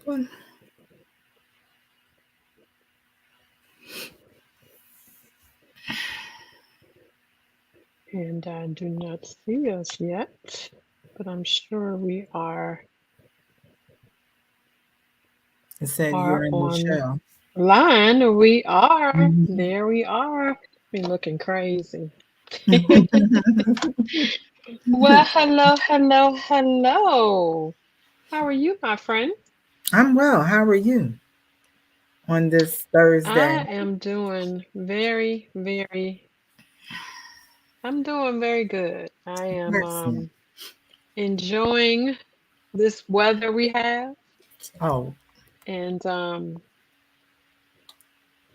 Well, And I do not see us yet, but I'm sure we it said are you're in the shell. online. We are. Mhm. There we are. Be looking crazy. Well, hello, hello, hello. How are you, my friend? I'm well. How are you on this Thursday? I am doing I'm doing very good. I am Excellent. enjoying this weather we have, Oh, and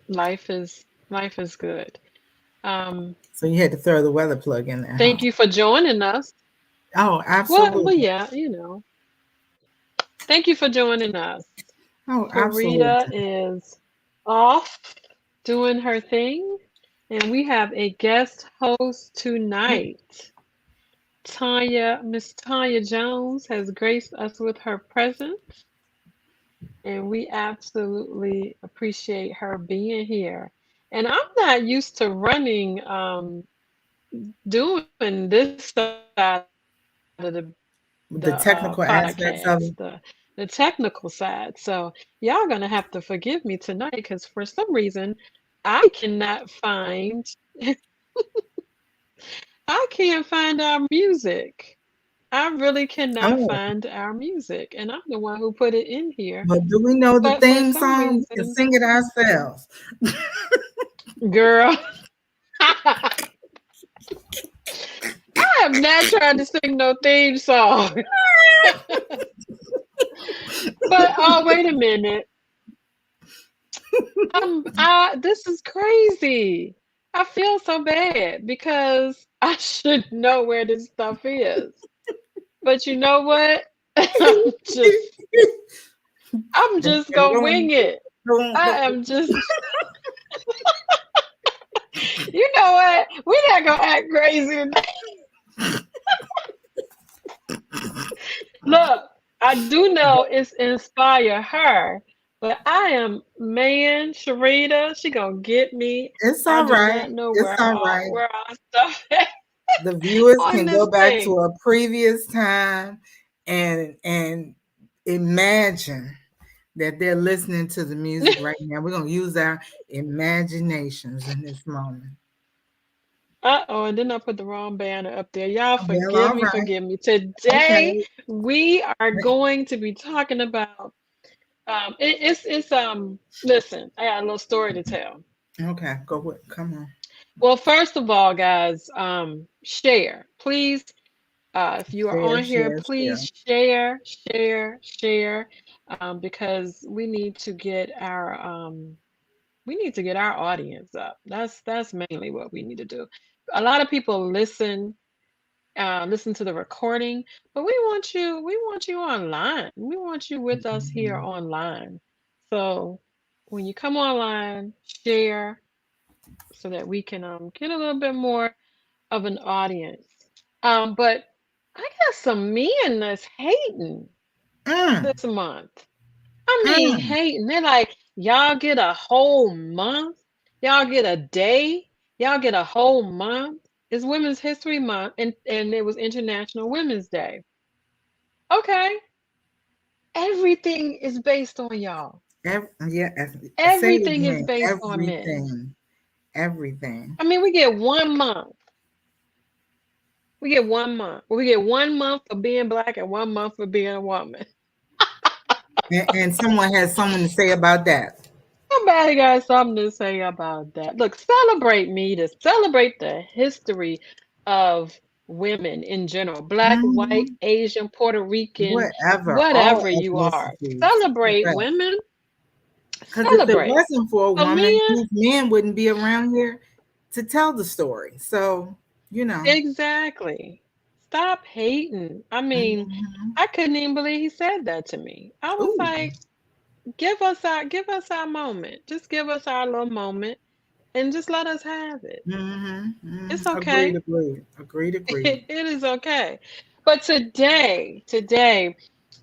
life is good. Um, so you had to throw the weather plug in there, huh? Thank you for joining us. Oh, Well, absolutely. yeah, thank you for joining us. Oh, Farida absolutely. is off doing her thing, and we have a guest host tonight. Miss Tonya Jones has graced us with her presence, and we absolutely appreciate her being here. And I'm not used to running, doing this side of the The technical podcast, aspects of it. the technical side. So y'all gonna have to forgive me tonight because for some reason I cannot find I can't find our music. I really cannot Oh, find our music, and I'm the one who put it in here. but do we know the But for theme some song? We can reason, sing it ourselves. girl, I am not trying to sing no theme song. But oh, wait a minute. This is crazy. I feel so bad because I should know where this stuff is. But you know what? Just I'm just gonna Don't, wing it. I don't. am just you know what? We're not gonna act crazy today. Look, I do know it's inspire her, but I am man, Sharita, she gonna get me. It's I all do right. not know It's all right. where our stuff is The viewers on can this go back to thing. a previous time and imagine that they're listening to the music right now. We're gonna use our imaginations in this moment. Uh-oh, and then I put the wrong banner up there. Y'all Well, all right. forgive me. Okay. Today we are going to be talking about it's listen, I got a little story to tell. Okay. Go with. Come on. Well, first of all, guys, share. Please, if you are Share, on here, share, share. please share, because we need to get our audience up. That's mainly what we need to do. A lot of people listen to the recording, but we want you online. We want you with us here Mhm. online. So when you come online, share so that we can get a little bit more of an audience. But I got some men that's hating Mm, this month. I mean, mm. hating. They're like, y'all get a whole month, y'all get a day, y'all get a whole month. It's Women's History Month, and it was International Women's Day. Okay, everything is based on y'all. Yeah. Say it Everything is again. based on men. Everything. Everything. I mean, we get 1 month. We get 1 month. We get 1 month for being black and 1 month for being a woman. And someone has something to say about that. Somebody got something to say about that. Look, celebrate me to celebrate the history of women in general, black, white, Mhm. Asian, Puerto Rican, Whatever, all whatever you are. ethnicities. Celebrate Correct. women, Because if it celebrate. wasn't for a So woman, men, these men wouldn't be around here to tell the story. So, you know. exactly. Stop hating. I mean, Mhm. I couldn't even believe he said that to me. I was Ooh. like, give us our moment. Just give us our little moment and just let us have it. It's Agreed, okay. agreed. Agreed, agreed. It is okay. But today,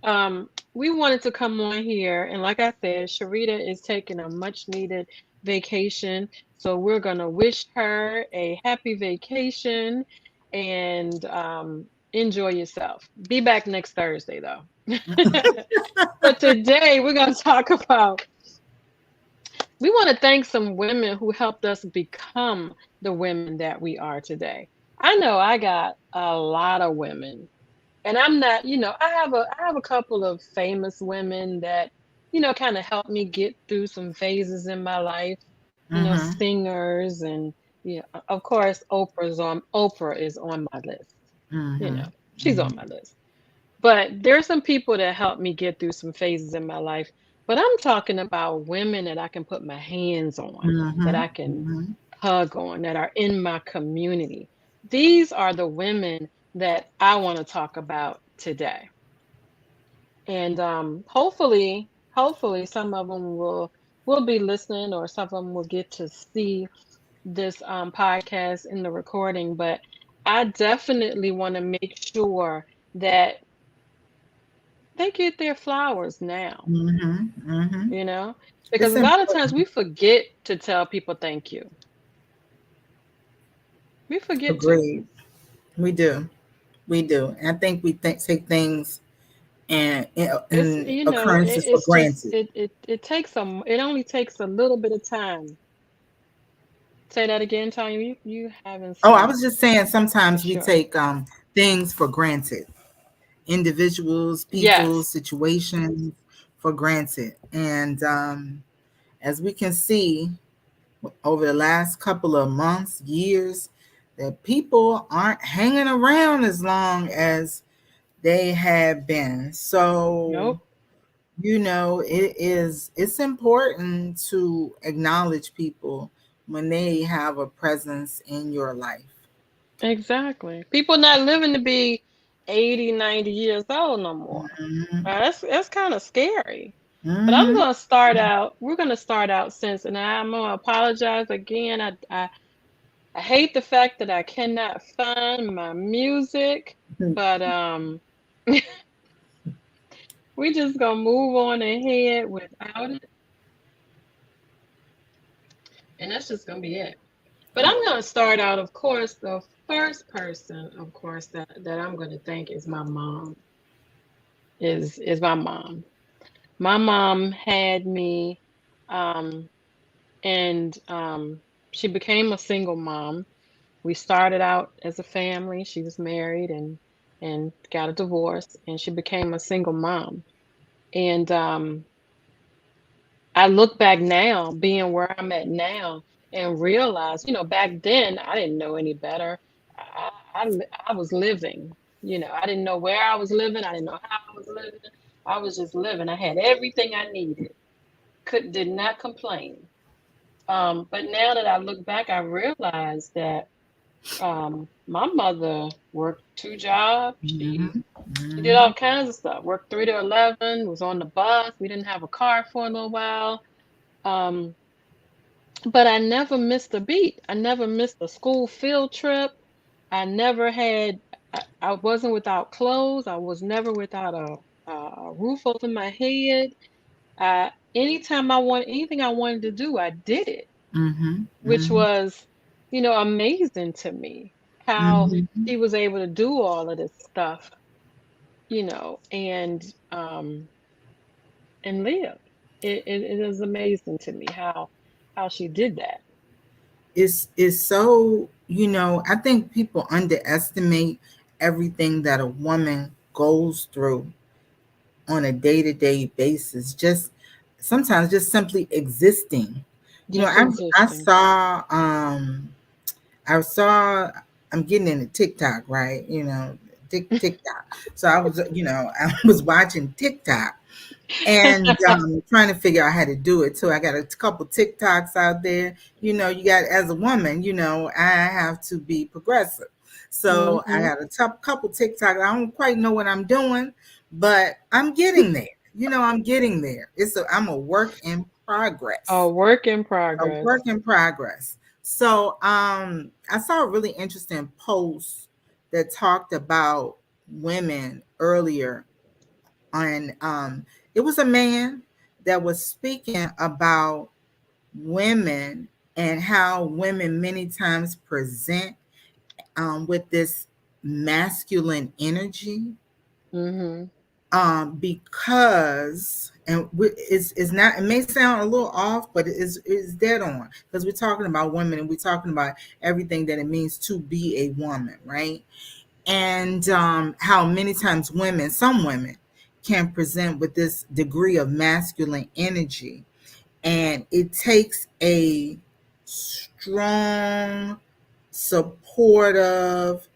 um, we wanted to come on here, and like I said, Sharita is taking a much needed vacation. So we're gonna wish her a happy vacation and enjoy yourself. Be back next Thursday though. But today we're gonna talk about, we want to thank some women who helped us become the women that we are today. I know I got a lot of women, and I'm not, I have a couple of famous women that, kind of helped me get through some phases in my life, Mm-hmm. singers, and of course Oprah is on my list. Mm-hmm. She's on my list. But there's some people that helped me get through some phases in my life. But I'm talking about women that I can put my hands on, that Mm-hmm. I can Mm-hmm. hug on, that are in my community. These are the women that I want to talk about today. And hopefully some of them will be listening, or some of them will get to see this podcast in the recording. But I definitely want to make sure that they get their flowers now, Mm-hmm. Mm-hmm. you know, because It's a lot of times important. we forget to tell people thank you. We forget to. Agreed. We do. We do. And I think we take things It's and occurrences for it's just granted. it takes it only takes a little bit of time. Say that again, Tanya. You having Oh, I some was just saying for sometimes we sure. take things for granted. Individuals, people, Yes, situations for granted. And as we can see over the last couple of months, years, that people aren't hanging around as long as they have been. So, nope, it's important to acknowledge people when they have a presence in your life. exactly. People not living to be 80, 90 years old no more. Mm-hmm. That's kind of scary. But Mm-hmm. we're gonna start out since, and I'm gonna apologize again. I hate the fact that I cannot find my music, but we just gonna move on ahead without it, and that's just gonna be it. But I'm gonna start out, of course, the first person, of course, that I'm gonna thank is my mom. Is my mom. My mom had me, um, and she became a single mom. We started out as a family. She was married and got a divorce, and she became a single mom. And I look back now, being where I'm at now, and realize, back then I didn't know any better. I was living. I didn't know where I was living. I didn't know how I was living. I was just living. I had everything I needed. Did not complain. But now that I look back, I realize that my mother worked two jobs. She Mm-hmm. she did all Mm-hmm. kinds of stuff. Worked 3 to 11. Was on the bus. We didn't have a car for a little while. Um, but I never missed a beat. I never missed a school field trip. I never had. I wasn't without clothes. I was never without a roof over my head. Anytime I want anything I wanted to do, I did it, Mm-hmm. which was, amazing to me, how Mm-hmm. he was able to do all of this stuff, um and live. It is amazing to me how she did that. It's so, I think people underestimate everything that a woman goes through on a day-to-day basis, just sometimes just simply existing. Just I existing. saw I saw I'm getting into TikTok, right? TikTok. So I was, I was watching TikTok and trying to figure out how to do it too. I got a couple TikToks out there. You got, as a woman, I have to be progressive. So I Hmm. got a couple TikToks. I don't quite know what I'm doing, but I'm getting there. I'm getting there. I'm a work in A progress. work in A progress. work in progress. So I saw a really interesting post that talked about women earlier And it was a man that was speaking about women and how women many times present with this masculine energy, Mhm. because it's not, it may sound a little off, but it's dead on, because we're talking about women and we're talking about everything that it means to be a woman, right? And how many times women, some women, can present with this degree of masculine energy, and it takes a strong, supportive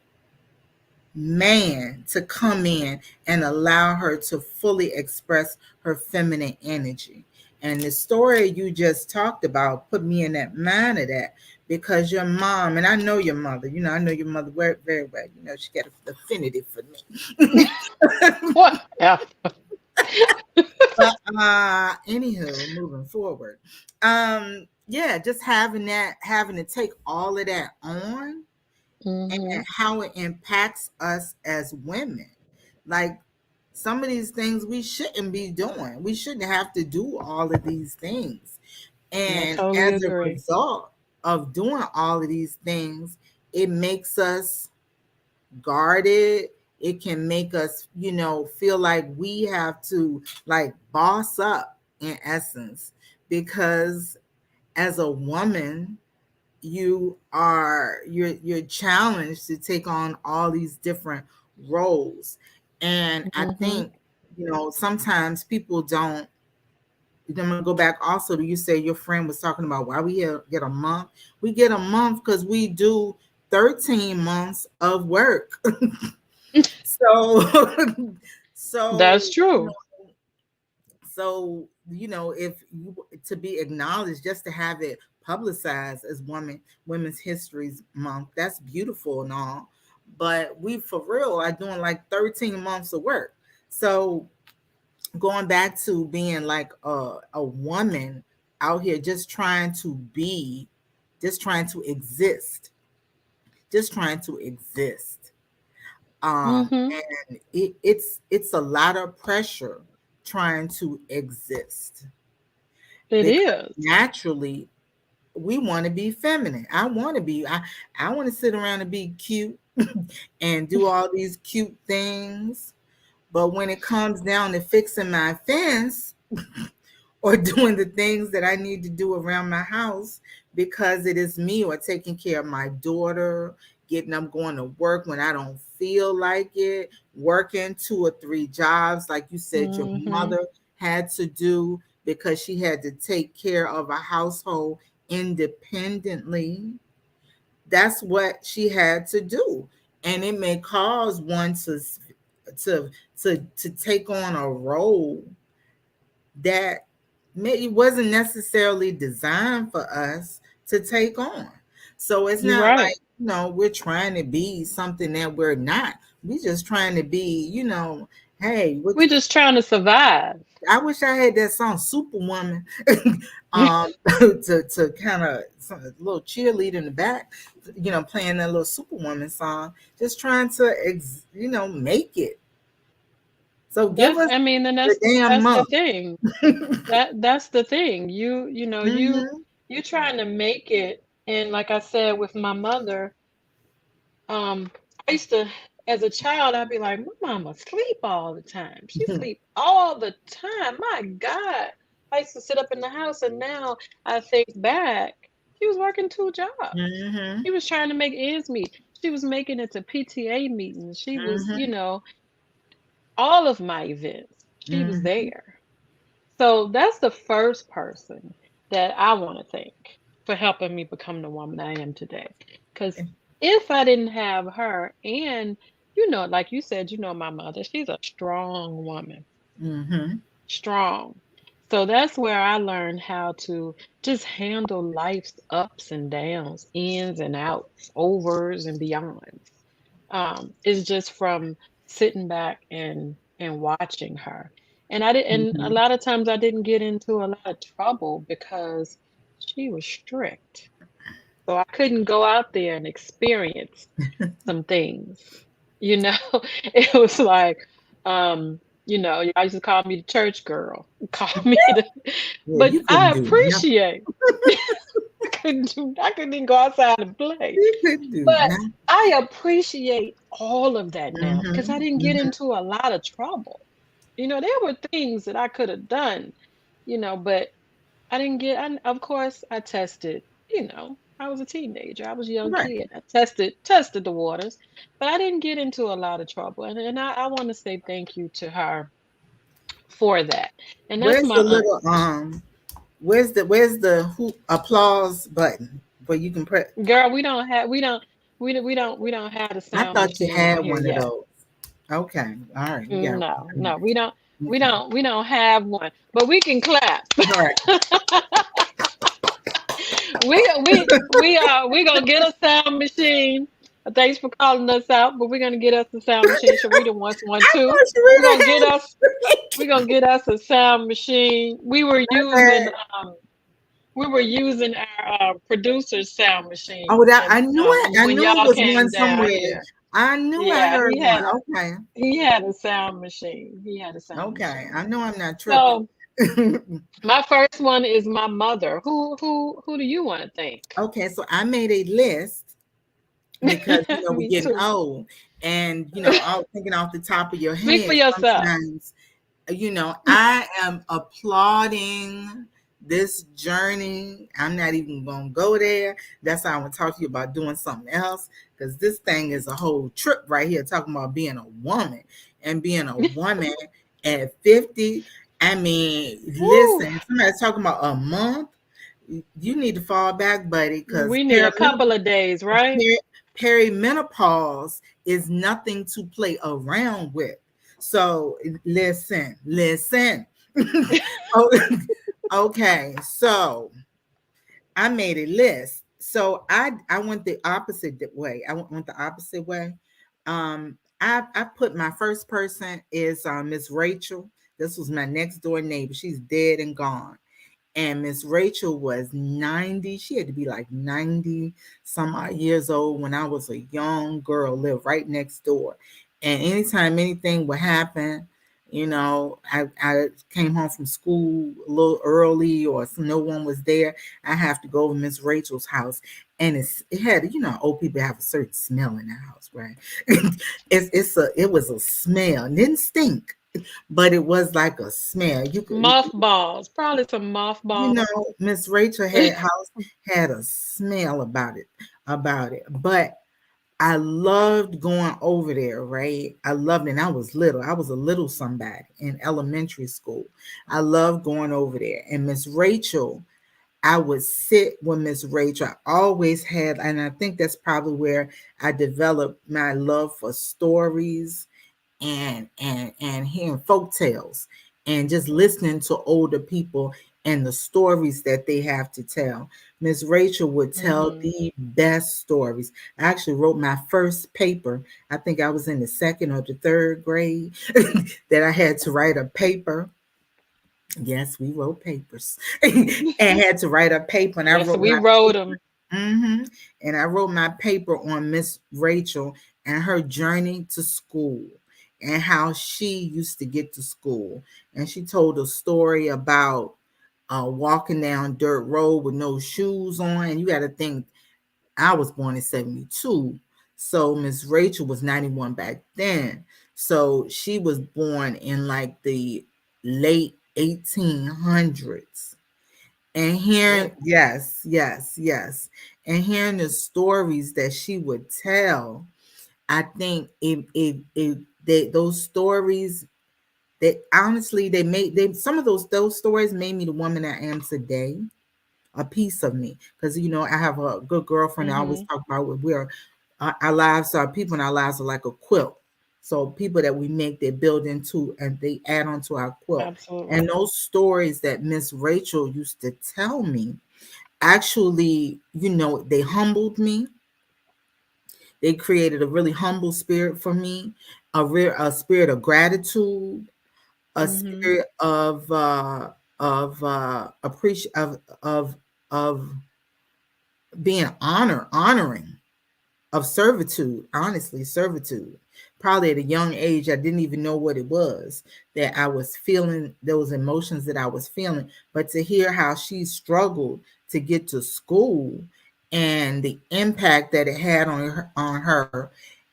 man to come in and allow her to fully express her feminine energy. And the story you just talked about put me in that mind of that, because your mom, and I know your mother, I know your mother very, very well. She got an affinity for me. Whatever. But anywho, moving forward. Yeah, just having to take all of that on, and Mhm. how it impacts us as women. Like, some of these things we shouldn't be doing. We shouldn't have to do all of these things. I And totally as a agree. result of doing all of these things, it makes us guarded. It can make us, feel like we have to, like, boss up in essence, because as a woman, you're challenged to take on all these different roles. And I Mhm. think, sometimes people don't. I'm gonna go back also to, you say your friend was talking about why we get a month. We get a month because we do 13 months of work. So That's so true. if you, to be acknowledged, just to have it publicized as Women's Histories Month, that's beautiful and all, but we for real are doing like 13 months of work. So going back to being like a woman out here, just trying to exist, just trying to exist. Mhm. And it's a lot of pressure trying to exist, It because is. naturally we want to be feminine. I want to sit around and be cute and do all these cute things, but when it comes down to fixing my fence or doing the things that I need to do around my house, because it is me, or taking care of my daughter, getting up, going to work when I don't feel like it, working 2 or 3 jobs, like you said your Mhm. mother had to do, because she had to take care of a household independently. That's what she had to do. And it may cause one to to take on a role that maybe wasn't necessarily designed for us to take on. So it's You're not like, right. we're trying to be something that we're not. We just trying to be, hey, We're just trying to survive. I wish I had that song Superwoman, to kind of a little cheerleader in the back, playing that little Superwoman song, just trying to make it. So give That's us I mean, and the damn that's the month. thing. That's the thing. Hmm. You trying to make it, and like I said with my mother, um, I used to, as a child, I'd be like, my mama sleep all the time. She sleep all the time. My God. I used to sit up in the house, and now I think back, she was working 2 jobs. Hmm. She was trying to make ends meet. She was making it to PTA meetings. She was, Hmm. all of my events. She was Hmm. there. So that's the first person that I want to thank for helping me become the woman I am today. Because if I didn't have her, and like you said, my mother, she's a strong woman, Hmm. strong. So that's where I learned how to just handle life's ups and downs, ins and outs, overs and beyonds. Is just from sitting back and watching her. And and a Hmm. lot of times I didn't get into a lot of trouble because she was strict. So I couldn't go out there and experience some things. You know, it was like, um, Y'all used to call me the church girl. Call me the, Yeah, but you I couldn't do nothing. appreciate. I couldn't even go outside and play. You couldn't do But nothing. I appreciate all of that now because I Mhm, didn't get mhm. into a lot of trouble. There were things that I could have done, but I didn't get. Of course, I tested. I was a teenager. I was a young Right. kid. I tested the waters, but I didn't get into a lot of trouble. And I want to say thank you to her for that. And that's Where's my the aunt. little where's the who applause button where you can press? Girl, we don't have the I sound thought you machine had on here one of yet. those. Okay. All right. You got No, one. no, we don't. We Okay. don't. We don't have one, but we can clap. All right. We gonna get a sound machine. Thanks for calling us out, but we're gonna get us a sound machine. Sharita wants one I too. thought We're gonna get Sharita us. We're gonna get us a sound machine. had. We were using our producer's sound Oh, machine, that and I knew it. I when knew it y'all was came one down somewhere. here, I knew I yeah, heard one. Okay. he had a sound machine. He had a sound Okay. I machine. know I'm not tripping. So my first one is my mother. Who do you want to thank? Okay, so I made a list because we're Me getting too. old, and I was thinking off the top of your Speak for head. yourself. Sometimes I am applauding this journey. I'm not even gonna go there. That's why I want to talk to you about doing something else, because this thing is a whole trip right here, talking about being a woman and being a woman at 50. I mean, Woo. listen, somebody's talking about a month. You need to fall back, buddy, because We need a couple of days, right? perimenopause is nothing to play around with. So listen. Oh, okay, so I made a list. So I went the opposite way. I went the opposite way. I put my first person is Miss Rachel. This was my next door neighbor. She's dead and gone, and Miss Rachel was 90. She had to be like 90 some odd years old when I was a young girl, lived right next door. And anytime anything would happen, I came home from school a little early or no one was there, I have to go over Miss Rachel's house. And it had, old people have a certain smell in the house, right? It was a smell. It didn't stink, but it was like a smell. You could Mothballs. Probably some mothballs. Miss Rachel had a smell about it. But I loved going over there, right? I loved it. And I was little. I was a little somebody in elementary school. I loved going over there. And Miss Rachel, I would sit with Miss Rachel. I always had, and I think that's probably where I developed my love for stories and hearing folk tales and just listening to older people and the stories that they have to tell. Miss Rachel would tell Hmm. the best stories. I actually wrote my first paper. I think I was in the second or the third grade that I had to write a paper. Yes, we wrote papers and had to write a paper. And I Yes, wrote we my rode paper. them. And I wrote my paper on Miss Rachel and her journey to school and how she used to get to school. And she told a story about walking down dirt road with no shoes on. And you got to think, I was born in 72. So Miss Rachel was 91 back then. So she was born in like the late 1800s. And hearing, Goodness. yes. And hearing the stories that she would tell, I think those stories, that honestly they some of those stories made me the woman I am today, a piece of me. Because I have a good girlfriend I always Hmm. talk about, we're our lives are, people in our lives are like a quilt. So people that we make, they build into and they add onto our quilt. Absolutely. And those stories that Miss Rachel used to tell me, actually, they humbled me. They created a really humble spirit for me, a spirit of gratitude, a Hmm. spirit of appreciation of being honoring, of servitude, honestly, servitude. probably at a young age, I didn't even know what it was that I was feeling, those emotions that I was feeling. But to hear how she struggled to get to school and the impact that it had on her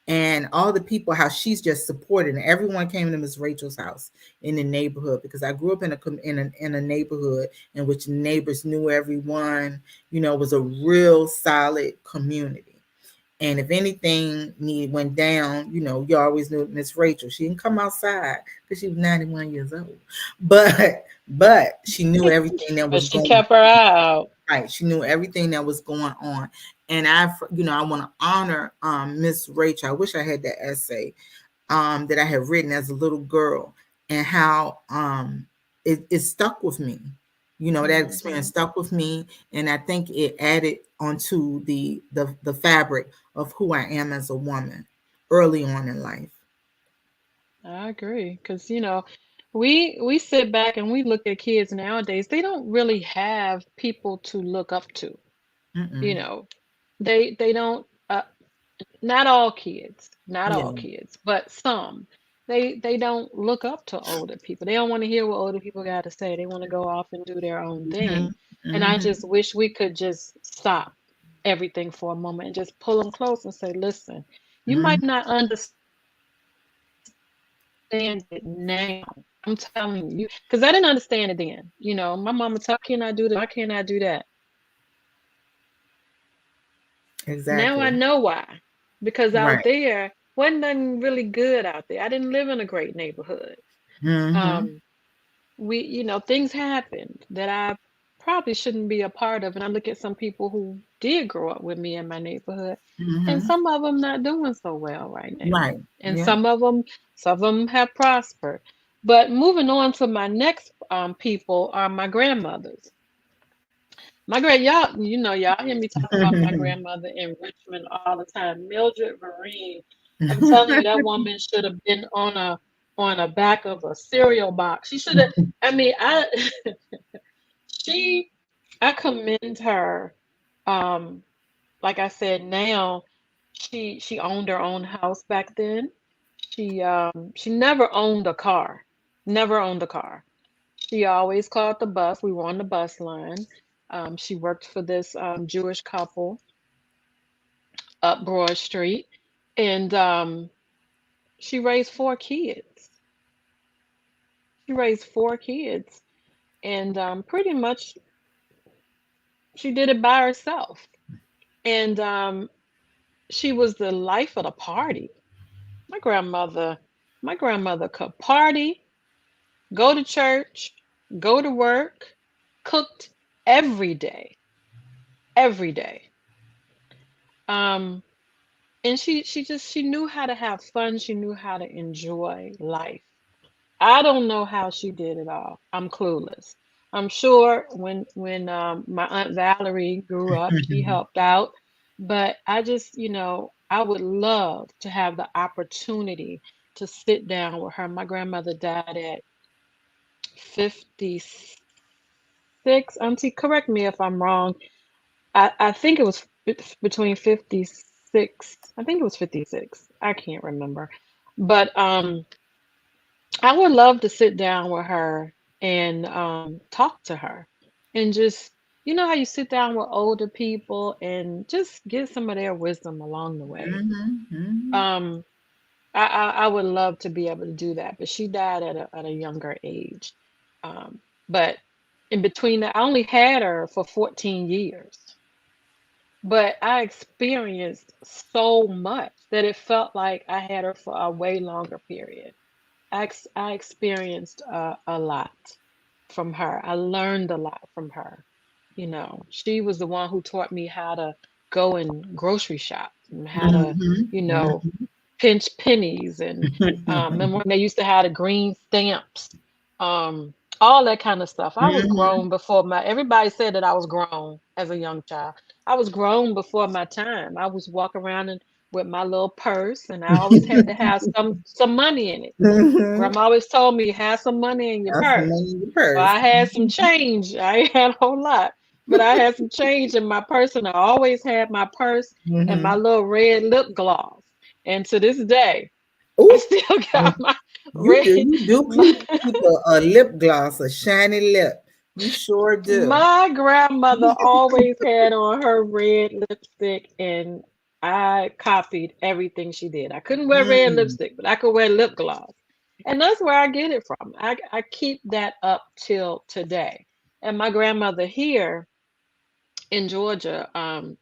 and all the people, how she's just supported. And everyone came to Miss Rachel's house in the neighborhood, because I grew up in a neighborhood in which neighbors knew everyone. It was a real solid community. And if anything went down, you always knew Miss Rachel. She didn't come outside because she was 91 years old, but she knew everything that But was she going kept her eye out. right. She knew everything that was going on, and I want to honor Miss Rachel. I wish I had that essay that I had written as a little girl, and how it stuck with me. That experience Hmm. stuck with me, and I think it added onto the fabric of who I am as a woman early on in life. I agree, because we sit back and we look at kids nowadays. They don't really have people to look up to. You Mm-mm. know, they don't. Not all kids, not Yeah. all kids, but some. They don't look up to older people. They don't want to hear what older people got to say. They want to go off and do their own Hmm. thing. And I Hmm. just wish we could just stop everything for a moment and just pull them close and say, listen, you might Hmm. not understand it now. I'm telling you, because I didn't understand it then. My mama told me, why can't I do this? Why can't I do that? Now I know why. Because out there, Exactly. wasn't nothing really Right. good out there. I didn't live in a great neighborhood. Um, Hmm. things happened that I probably shouldn't be a part of. And I look at some people who did grow up with me in my neighborhood, and some Hmm. of them not doing so well right now. Right. And Yeah. some of them have prospered. But moving on to my next people are my grandmothers. Y'all hear me talk about my grandmother in Richmond all the time. Mildred Vereen. I'm telling you, that woman should have been on a back of a cereal box. She should have. I mean, she I commend her. Um, like I said, now she owned her own house back then. She never owned a car. Never owned a car. She always called the bus. We were on the bus line. She worked for this Jewish couple up Broad Street, and she raised four kids. She raised four kids, and pretty much she did it by herself. And she was the life of the party. My grandmother, my grandmother could party, go to church, go to work, cooked every day, every day. Um, and she knew how to have fun. She knew how to enjoy life. I don't know how she did it all. I'm clueless. I'm sure when my aunt Valerie grew up, she helped out. But I just, I would love to have the opportunity to sit down with her. My grandmother died at 56. Auntie, correct me if I'm wrong. I think it was between 56. I think it was 56. I can't remember. But I would love to sit down with her and talk to her and just, how you sit down with older people and just get some of their wisdom along the way. Hmm. Hmm. Um, I would love to be able to do that, but she died at a younger age. But in between that, I only had her for 14 years, but I experienced so much that it felt like I had her for a way longer period. I experienced a lot from her. I learned a lot from her. She was the one who taught me how to go and grocery shop and how to, Hmm. you know, pinch pennies and remember when they used to have the green stamps, all that kind of stuff. I was Hmm. grown before everybody said that I was grown as a young child. I was grown before my time. I was walking around and with my little purse, and I always had to have some money in it. Hmm. Grandma always told me have some money in your That's the purse. money in your So purse. I had some change. I ain't had a whole lot, but I had some change in my purse, and I always had my purse and my Hmm. little red lip gloss. And to this day, I Ooh, still mm, got my you red. do. You do My, keep a lip gloss, a shiny lip. You sure do. my grandmother always had on her red lipstick, and I copied everything she did. I couldn't wear red Mm, lipstick, but I could wear lip gloss. And that's where I get it from. I keep that up till today. And my grandmother here in Georgia,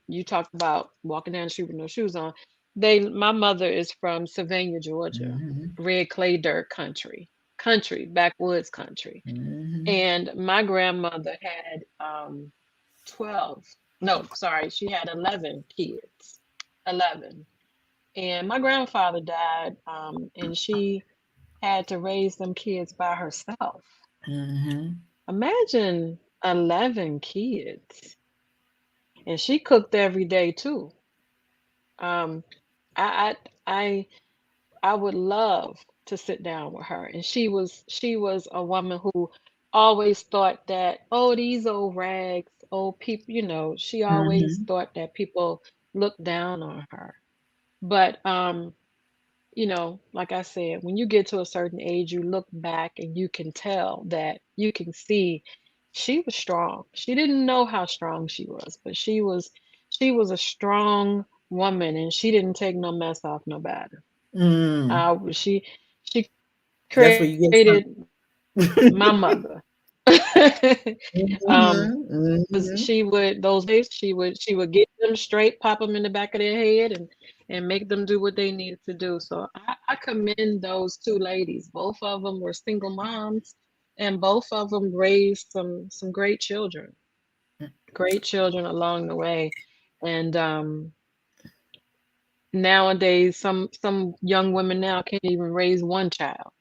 you talked about walking down the street with no shoes on. My mother is from Sylvania, Georgia, mhm, red clay dirt country, backwoods country. mhm, And my grandmother had 12, no, sorry, she had 11 kids, 11. And my grandfather died, and she had to raise them kids by herself. mhm, Imagine 11 kids. And she cooked every day too. Um, I I I I would love to sit down with her. And she was a woman who always thought that, oh, these old rags, old people, she always mhm, thought that people looked down on her. But like I said, when you get to a certain age, you look back and you can tell that you can see she was strong. She didn't know how strong she was, but she was a strong woman, and she didn't take no mess off nobody. mm. She That's where you created get some. my mother. Mhm, Was mhm, she would those days she would get them straight, pop them in the back of their head, and make them do what they needed to do. So I commend those two ladies. Both of them were single moms, and both of them raised some great children along the way. And nowadays, some young women now can't even raise one child.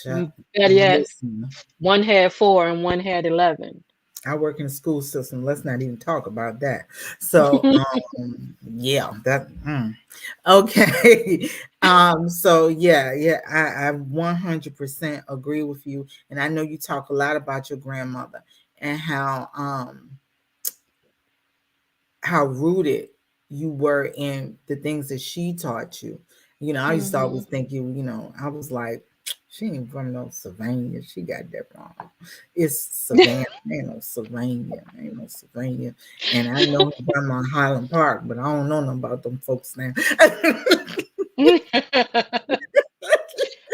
Child, Better yet, listen. one had four and one had 11. I work in the school system. Let's not even talk about that. So, yeah, that okay. So yeah, yeah, I 100% agree with you, and I know you talk a lot about your grandmother and how rooted you were in the things that she taught you. I used to always Hmm. think I was like, she ain't from no Sylvania. She got that wrong. It's Savannah. Ain't no Sylvania. Ain't no Sylvania. And I know from Highland Park, but I don't know nothing about them folks now.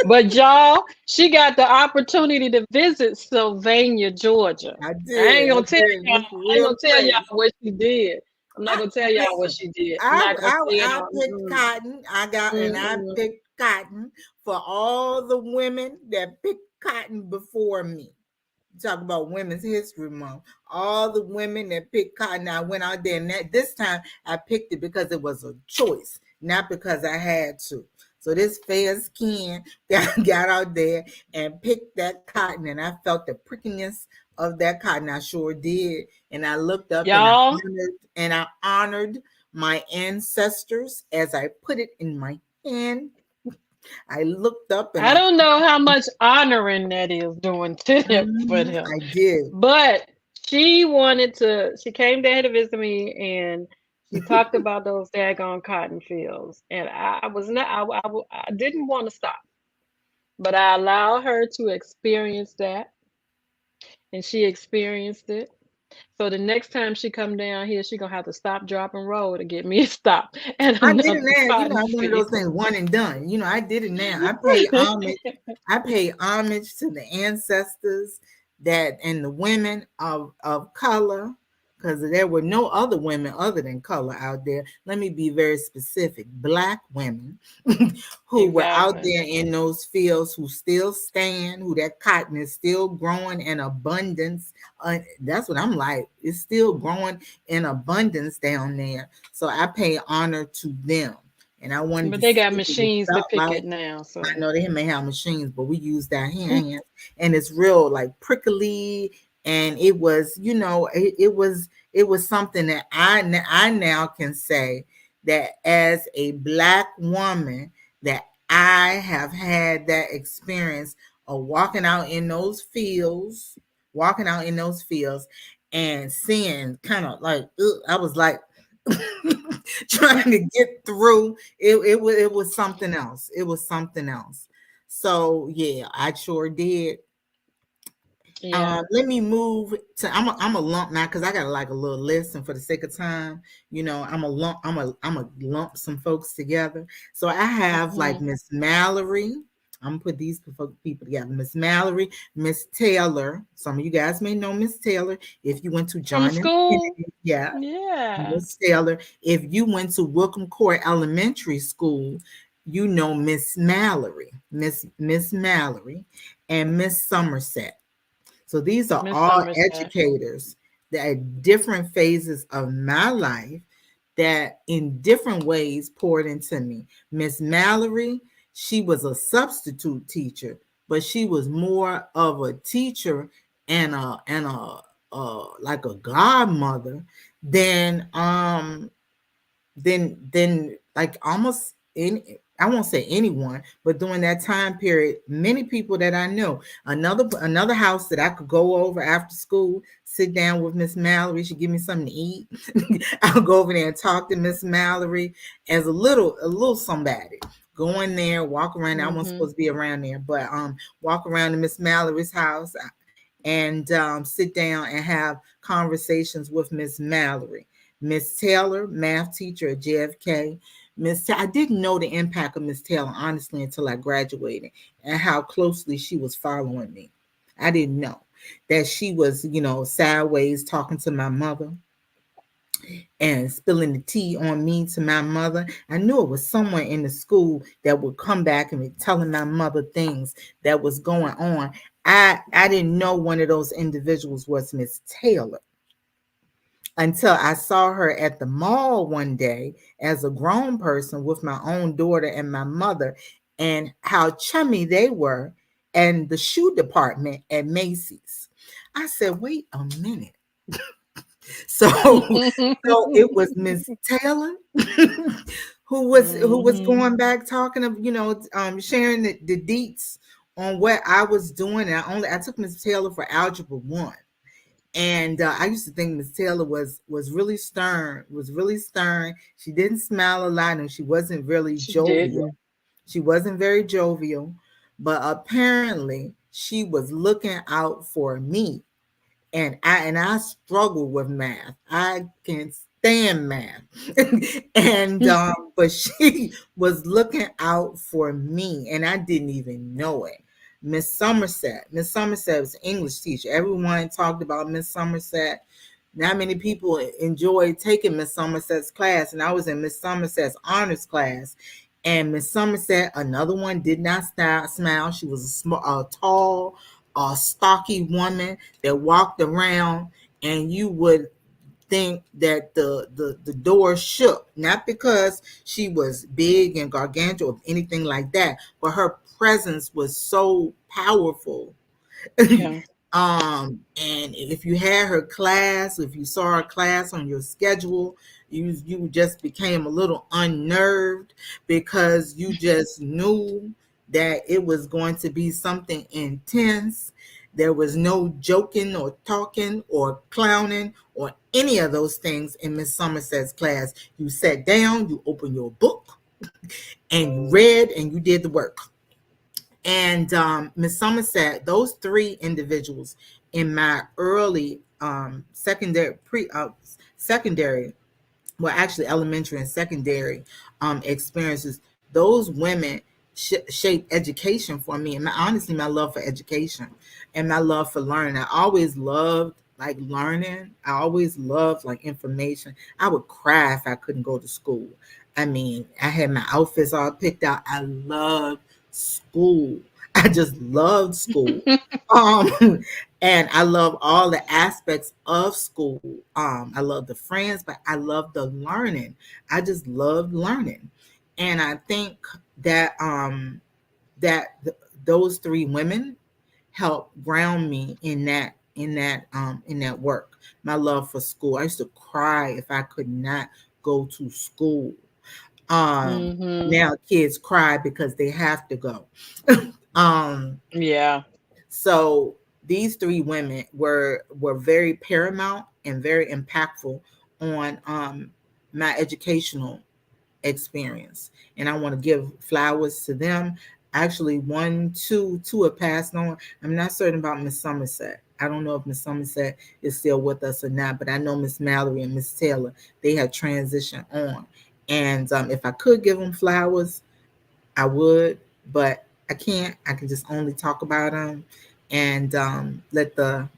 But y'all, she got the opportunity to visit Sylvania, Georgia. I I did. ain't I gonna tell did. y'all. It's a I ain't real gonna tell y'all place. what she did. I'm not I gonna tell y'all what listen. she did. I'm I not gonna I say it I on. picked cotton. I Mm. picked cotton for all the women that picked cotton before me. Talk about Women's History Month. All the women that picked cotton, I went out there, and this time I picked it because it was a choice, not because I had to. So this fair skin got out there and picked that cotton, and I felt the prickiness of that cotton. I sure did, and I looked up and Y'all, I honored my ancestors as I put it in my hand. I looked up and I don't know how much honoring that is doing to them for them, I did. but she came down to visit me, and she talked about those daggone cotton fields, and I was not, I didn't want to stop, but I allowed her to experience that, and she experienced it. So the next time she come down here, she gonna have to stop, drop, and roll to get me to stop at I did it another now. cotton One of those field. things, one and done. I did it now. I pay homage. I pay homage to the ancestors that and the women of color, because there were no other women other than color out there. Let me be very specific. Black women who were out Exactly. there in those fields, who still stand, who that cotton is still growing in abundance. That's what I'm like. It's still growing in abundance down there. So I pay honor to them. And I wanted But to they see got what it machines to felt pick like. it now, I so know they may have machines, but we use our hands, and it's real like prickly. And it was, it was something that I now can say that as a black woman that I have had that experience of walking out in those fields, and seeing kind of like I was like, trying to get through. It was something else. It was something else. So yeah, I sure did. Yeah. Let me move to. I'm a lump now because I got like a little list, and for the sake of time, I'm a lump. I'm a lump some folks together. So I have like Mhm. Miss Mallory. I'm gonna put these people together. Miss Mallory, Miss Taylor. Some of you guys may know Miss Taylor if you went to From John and school? Kennedy. Yeah, Yeah. Miss Taylor. If you went to Wickham Court Elementary School, you know Miss Mallory, Miss Mallory, and Miss Somerset. So these are Miss all Somerset. educators that at different phases of my life that in different ways poured into me. Miss Mallory, she was a substitute teacher, but she was more of a teacher and a like a godmother than then like almost any, I won't say anyone, but during that time period, many people that I know. Another house that I could go over after school, sit down with Miss Mallory. She give me something to eat. I'll go over there and talk to Miss Mallory as a little somebody. Go in there, walk around. I wasn't Mhm. supposed to be around there, but walk around to Miss Mallory's house and sit down and have conversations with Miss Mallory. Miss Taylor, math teacher at JFK. I didn't know the impact of Miss Taylor honestly until I graduated and how closely she was following me. I didn't know that she was, sideways talking to my mother and spilling the tea on me to my mother. I knew it was someone in the school that would come back and be telling my mother things that was going on. I didn't know one of those individuals was Miss Taylor until I saw her at the mall one day as a grown person with my own daughter and my mother, and how chummy they were, and the shoe department at Macy's. I said, wait a minute. So, so it was Miss Taylor who was Mhm. going back talking of sharing the deets on what I was doing. And I took Miss Taylor for Algebra 1. And I used to think Miss Taylor was really stern, She didn't smile a lot, and she wasn't really She jovial. didn't. She wasn't very jovial, but apparently she was looking out for me, and I struggle with math. I can't stand math. And but she was looking out for me, and I didn't even know it. Miss Somerset was an English teacher. Everyone talked about Miss Somerset. Not many people enjoyed taking Miss Somerset's class, and I was in Miss Somerset's honors class. And Miss Somerset, another one, did not smile. She was a tall, stocky woman that walked around, and you would think that the door shook, not because she was big and gargantuan or anything like that, but her presence was so powerful. Yeah. And if you had her class, if you saw her class on your schedule, you just became a little unnerved because you just knew that it was going to be something intense. There was no joking or talking or clowning or any of those things in Miss Somerset's class. You sat down, you opened your book, and you read and you did the work. And Miss Somerset, those three individuals in my early secondary, well, actually elementary and secondary experiences, those women shaped education for me, and honestly, my love for education and my love for learning. I always loved like learning. I always loved like information. I would cry if I couldn't go to school. I mean, I had my outfits all picked out. I loved school. I just loved school. Um, and I love all the aspects of school. I love the friends, but I love the learning. I just loved learning, and I think that those three women helped ground me in that work. My love for school. I used to cry if I could not go to school. Mhm. Now kids cry because they have to go. um, Yeah. so these three women were very paramount and very impactful on my educational experience, and I want to give flowers to them. Actually, two have passed on. I'm not certain about Miss Somerset. I don't know if Miss Somerset is still with us or not, but I know Miss Mallory and Miss Taylor, they have transitioned on. And if I could give them flowers, I would, but I can't. I can just only talk about them and let the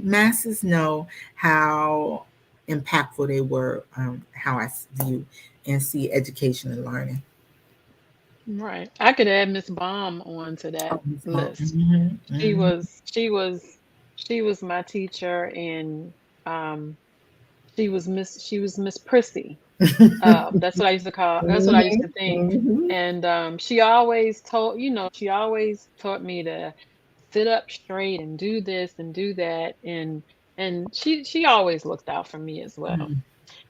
masses know how impactful they were, how I view and see education and learning. Right. I could add Miss Baum onto that list. Mm-hmm, She mm-hmm. was she was she was my teacher, and um she was Miss Prissy. That's what I used to call that's what I used to think. Mm-hmm, And she always told, she always taught me to sit up straight and do this and do that, and she always looked out for me as well. mm-hmm,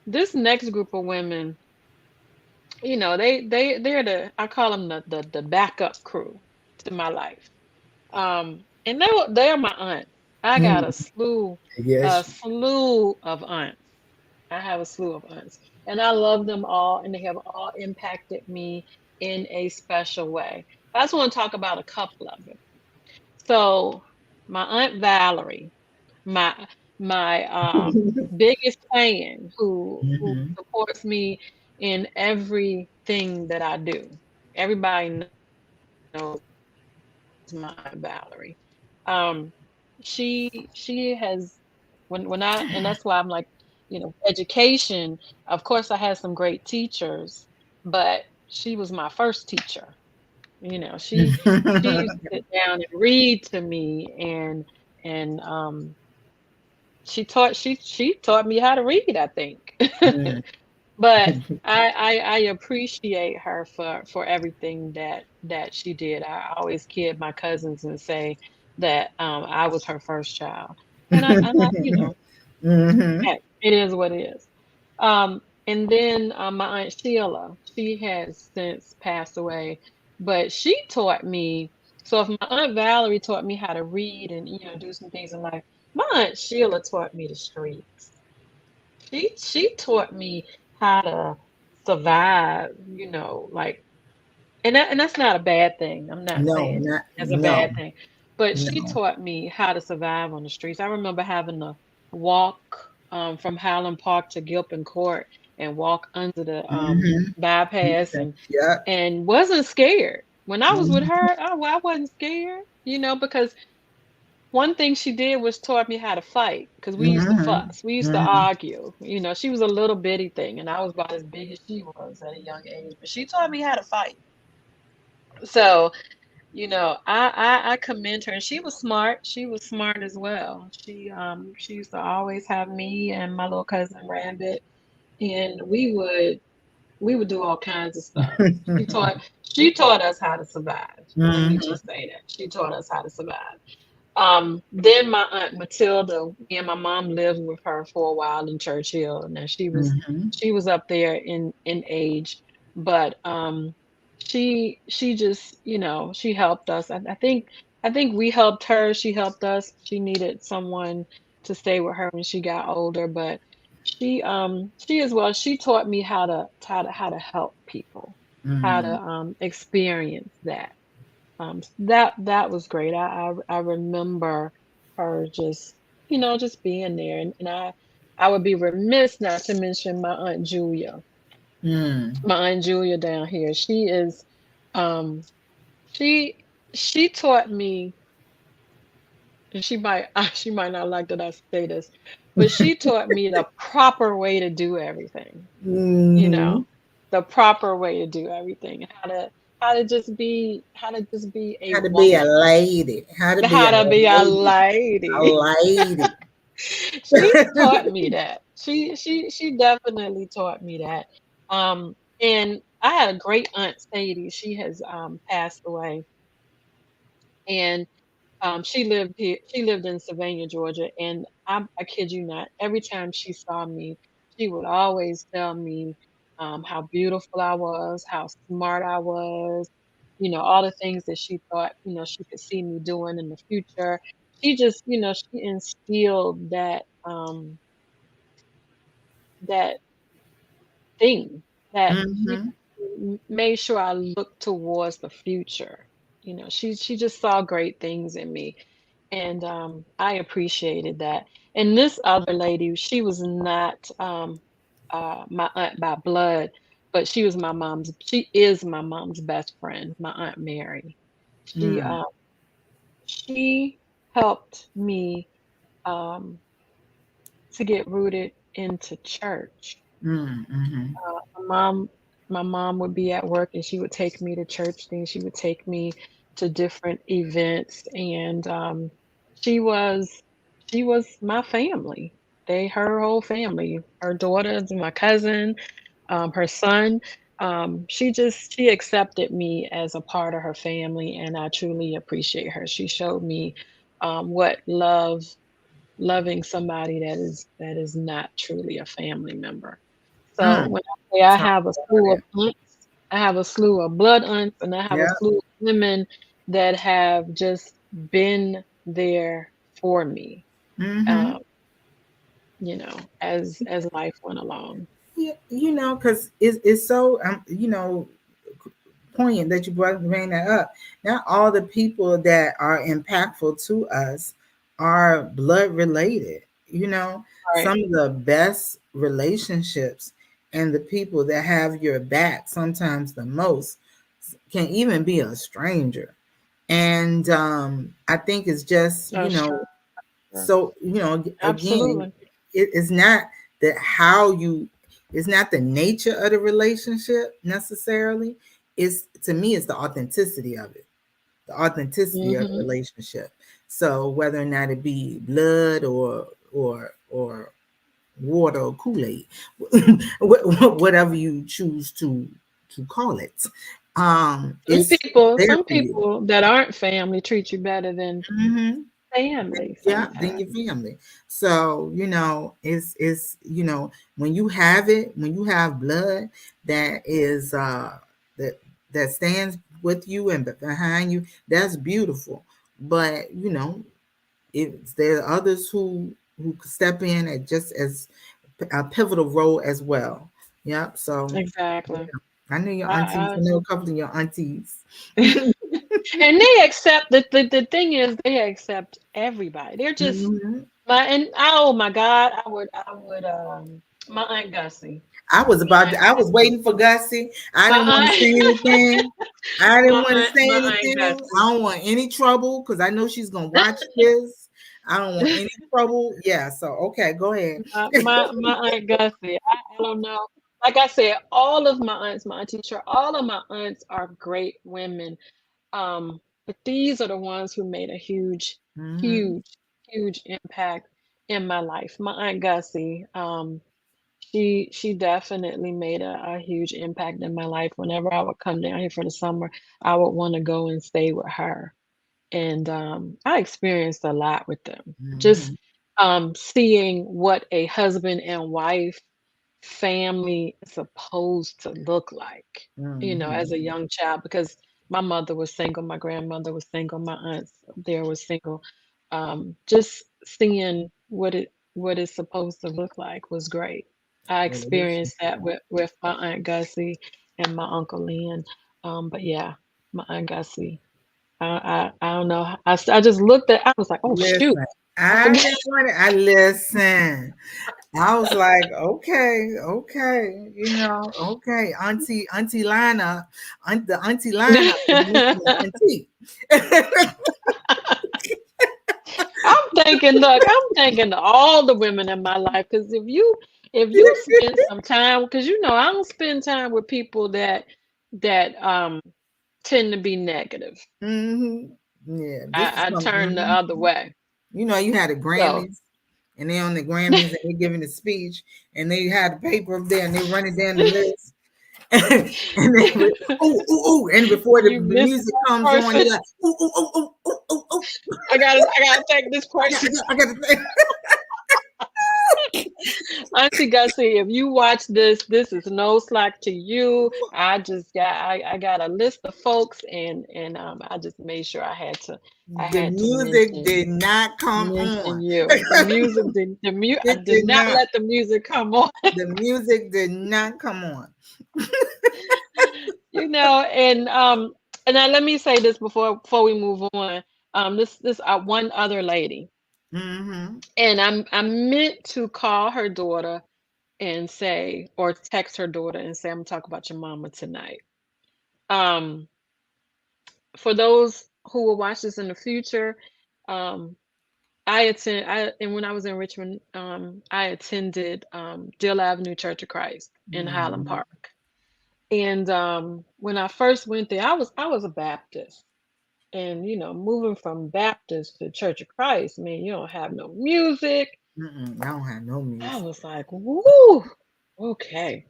This next group of women, they're the, I call them the backup crew to my life. And they're my aunts. I got mm-hmm. a Yes. slew of aunts. I have a slew of aunts, and I love them all, and they have all impacted me in a special way. I just want to talk about a couple of them. So, my aunt Valerie, my my biggest fan, who Mm-hmm. supports me in everything that I do. Everybody knows my aunt Valerie. Um, she has, when I, and that's why I'm like, education, of course I had some great teachers, but she was my first teacher. She used to sit down and read to me, and she taught me how to read, I think. But I appreciate her for everything that she did. I always kid my cousins and say that I was her first child, and I Mm-hmm. heck, it is what it is. And then my aunt Sheila, she has since passed away, but she taught me. So if my aunt Valerie taught me how to read and do some things in life, my aunt Sheila taught me the streets. She taught me how to survive, like, and that's not a bad thing. I'm not No, saying not as a no, bad thing, but she no. taught me how to survive on the streets. I remember having to walk from Highland Park to Gilpin Court and walk under the Mm-hmm. bypass, Yep. and wasn't scared. When I was with Mm-hmm. her, I wasn't scared, because one thing she did was taught me how to fight, because we used to Mm-hmm. fuss. We used to Mm-hmm. argue. She was a little bitty thing, and I was about as big as she was at a young age. But she taught me how to fight. So, I commend her, and she was smart. She was smart as well. She used to always have me and my little cousin Rabbit, and we would do all kinds of stuff. She taught us how to survive. Let me Mm-hmm. just say that. She taught us how to survive. Then my aunt Matilda, me and my mom lived with her for a while in Churchill. Now Mm-hmm. she was up there in age, but she just, she helped us. I think we helped her. She helped us. She needed someone to stay with her when she got older, but she as well. She taught me how to help people, how to Mm-hmm. experience that. That was great. I remember her just being there, and I would be remiss not to mention my aunt Julia. Mm-hmm. My aunt Julia down here. Um she she taught me, and she might not like that I say this, but she taught me the proper way to do everything. You Mm-hmm. know, the proper way to do everything. How to just be a How to be a woman. lady. How to be How a to be a lady. A lady. lady. She taught me that. She definitely taught me that. And I had a great aunt Sadie. She has passed away, and she lived in Savannah, Georgia, and I kid you not, every time she saw me, she would always tell me how beautiful I was, how smart I was, all the things that she thought, she could see me doing in the future. She just, she instilled that that thing that Mm-hmm. made sure I looked towards the future. She just saw great things in me, and I appreciated that. And this other lady, she was not my aunt by blood, but she is my mom's best friend, my Aunt Mary. She Mm, um she helped me um to get rooted into church. mm-hmm. My mom would be at work and she would take me to church things. She would take me to different events, and she was she was my family. Her whole family, her daughters, my cousin, her son. She accepted me as a part of her family, and I truly appreciate her. She showed me what loving somebody that is not truly a family member. So Mm. when I say I Talk have a about slew it. of aunts, I have a slew of blood aunts, and I have a Yeah. slew of women that have just been there for me, Mm-hmm. um, as life went along. Yeah, because it's so poignant that you bring that up. Not all the people that are impactful to us are blood related. Right. Some of the best relationships and the people that have your back sometimes the most can even be a stranger. And I think it's just, Oh, sure. so again, Absolutely. it's not that how you it's not the nature of the relationship necessarily. It's, to me, it's the authenticity of it, the authenticity of the Mhm. relationship. So whether or not it be blood or water or Kool-Aid, whatever you choose to call it, Some it's people there some for you. people that aren't family treat you better than Hmm. family Yeah, than sometimes. your family. So it's when you have it, when you have blood that is that that stands with you and behind you, that's beautiful. But if there are others who step in at just as a pivotal role as well. Yep. So yeah, Exactly. I know your aunties. I I know a couple of your aunties. I And they accept the thing is they accept everybody. They're just Mhm. oh my God, my Aunt Gussie. My Aunt I was waiting for Gussie. I my didn't want to say aunt anything. I didn't want to say my Aunt anything. Gussie. I don't want any trouble because I know she's gonna watch this. I don't want any trouble. Yeah. So okay, go ahead. My Aunt Gussie. I don't know. Like I said, all of my aunts, my auntie Cheryl, all of my aunts are great women. But these are the ones who made a huge, Hmm. huge, huge impact in my life. My Aunt Gussie, she definitely made a huge impact in my life. Whenever I would come down here for the summer, I would want to go and stay with her. And I experienced a lot with them. Just Hmm. seeing what a husband and wife family is supposed to look like, as Hmm. a young child, because my mother was single, my grandmother was single, my aunts there was single. Just seeing what it's supposed to look like was great. I experienced that with my Aunt Gussie and my Uncle Lynn. But yeah, my Aunt Gussie. I don't know. I just looked at. I was like, oh shoot, Listen, I I forgot. didn't want to. I listen. I was like, okay, okay, okay, Auntie lineup, the Auntie lineup is missing the Auntie. I'm thinking to all the women in my life, because if you spend some time, because I don't spend time with people that tend to be negative. Hmm. Yeah, this is I turn the something. other way. You had the So Grammys, and they on the Grammys, and they giving a speech, and they had the paper up there, and they running down the list, and then oh oh oh, and before the you missed music that comes on, person. they like oh oh oh oh oh oh oh. I gotta take this I got person. I got to say. Auntie Gussie, if you watch this, this is no slack to you. I got a list of folks, and I just made sure I The had to music did not come mention on. you. The music did I It did did not not. let the music come on. The music did not come on. And now let me say this before we move on. This one other lady, Mm-hmm. and I meant to call her daughter and say, or text her daughter and say, I'm gonna talk about your mama tonight. Um, for those who will watch this in the future, um, and when I was in Richmond, I attended Deal Avenue Church of Christ in Highland Mm-hmm. Park. And when I first went there, I was a Baptist. And moving from Baptist to Church of Christ, man, you don't have no music. Mm-mm. I don't have no I music. was like, woo, okay.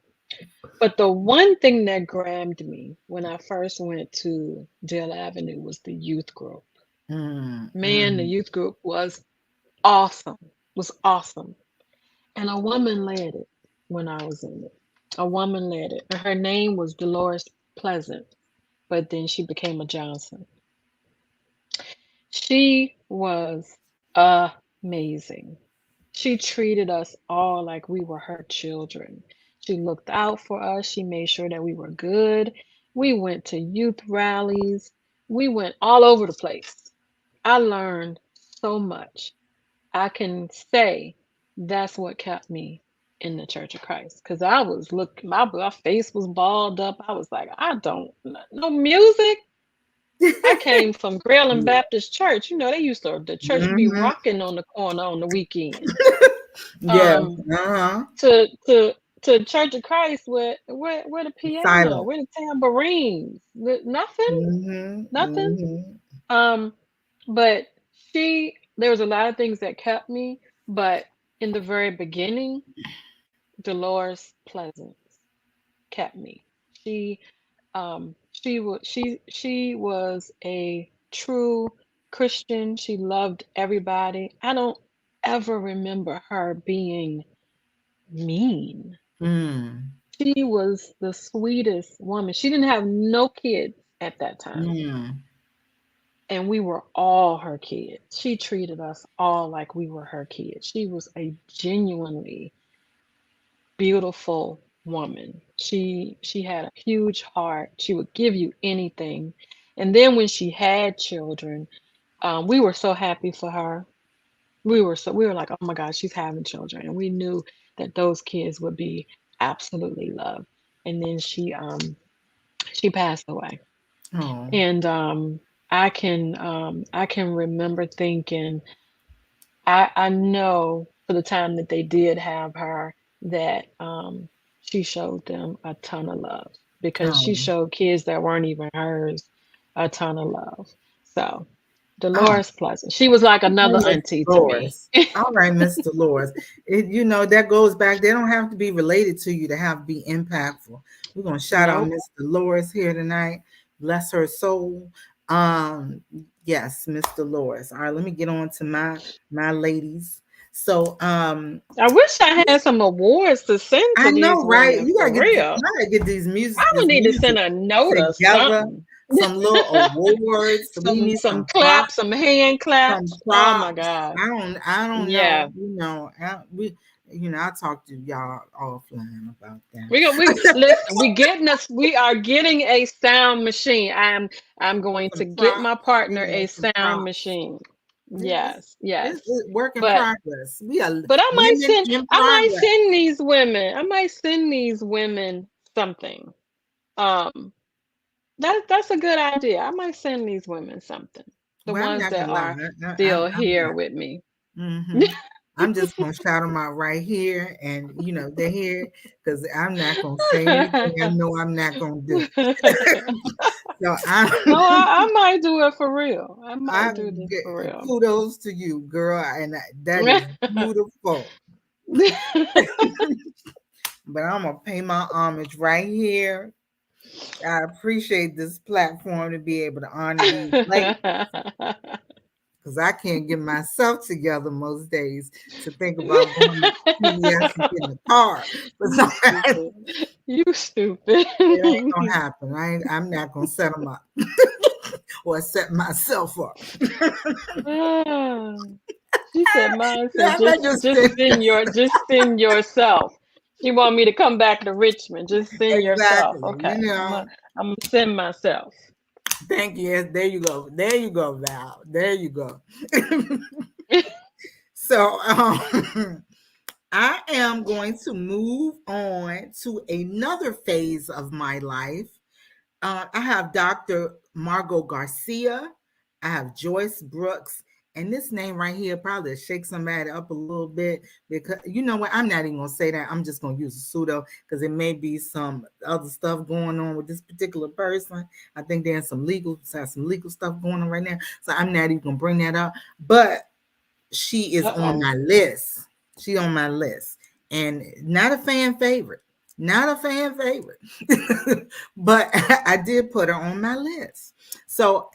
But the one thing that grabbed me when I first went to Dale Avenue was the youth group. Man, the Mm-mm. youth group awesome, was awesome. And a woman led it when I was in it. A woman led it. And her name was Dolores Pleasant, but then she became a Johnson. She was amazing. She treated us all like we were her children. She looked out for us. She made sure that we were good. We went to youth rallies. We went all over the place. I learned so much. I can say that's what kept me in the Church of Christ because I was looking, my face was balled up. I was like, I don't, no music. I came from Grayling Yeah. Baptist Church. They used to, the church be Mm-hmm. rocking on the corner on the weekend. Yeah. Um, Uh-huh. to Church of Christ where the piano, Silent. where the tambourines, nothing, Mm-hmm. nothing. Mm-hmm. Um, but there was a lot of things that kept me, but in the very beginning, Dolores Pleasance kept me. She she was a true Christian. She loved everybody. I don't ever remember her being mean. Mm. She was the sweetest woman. She didn't have no kids at that time, Mm. and we were all her kids. She treated us all like we were her kids. She was a genuinely beautiful woman. She had a huge heart. She would give you anything. And then when she had children, we were so happy for her. We were like, oh my God, she's having children, and we knew that those kids would be absolutely loved. And then she passed away, Oh. and I can remember thinking, I know for the time that they did have her that she showed them a ton of love because she Oh. showed kids that weren't even hers a ton of love. So Oh. Dolores Pleasant, she was like All another right, Miss auntie to me. Dolores. All right, Miss Dolores. That goes back. They don't have to be related to you to have be impactful. We're gonna shout out Nope. Miss Dolores here tonight. Bless her soul. Um, yes, Miss Dolores. All right, let me get on to my ladies. So I wish I had some awards to send I to know, these right? women You for gotta get real. these music I would need to send a note or together. something. Some little awards. We Some need some some claps, props. some hand Some claps. Oh my props. God. I don't know. Yeah. I'll talk to y'all offline about We that. listen. We are getting a sound machine. I'm going to Some get my props. partner Yeah, a some sound props. machine. It's, Yes, yes. it's work in But progress. We are but women in progress. I might send these women something. Um that's a good idea. I might send these women something. The Well, I'm ones not that gonna lie. are still I'm here not. with me. Hmm. I'm just gonna shout them out right here, and they're here because I'm not gonna say anything I know I'm not gonna do. So No, I, I might do it for real. I I might do this for real. kudos to you, girl, and that is beautiful. But I'm gonna pay my homage right here. I appreciate this platform to be able to honor these ladies. because I can't get myself together most days to think about going to CVS and getting a card. But You sometimes stupid. You stupid. it ain't gonna happen. I'm not gonna set them up or set myself up. Ah, she said mine said I'm not just saying just send yourself. She want me to come back to Richmond. Just send yourself. exactly. Okay. I'm gonna send myself. Thank you. Yes, there you go. There you go, Val. There you go. So I am going to move on to another phase of my life. I have Dr. Margot Garcia. I have Joyce Brooks. And this name right here probably shake somebody up a little bit because you know what? I'm not even gonna say that. I'm just gonna use a pseudo because it may be some other stuff going on with this particular person. I think there's some legal stuff going on right now. So I'm not even gonna bring that up. But she is on Uh-oh. my list. She on my list, and not a fan favorite. Not a fan favorite, but I did put her on my list. So,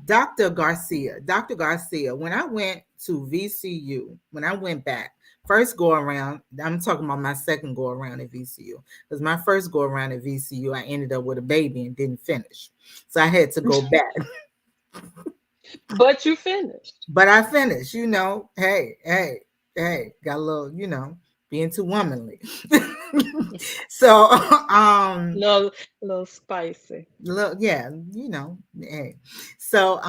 Dr. Garcia, when I went to VCU, when I went back, first go around, I'm talking about my second go around at VCU, because my first go around at VCU, I ended up with a baby and didn't finish. So I had to go back. But you finished. But I finished, hey, hey, hey, got a little, being too womanly. So, Little little spicy. look, yeah, hey. So,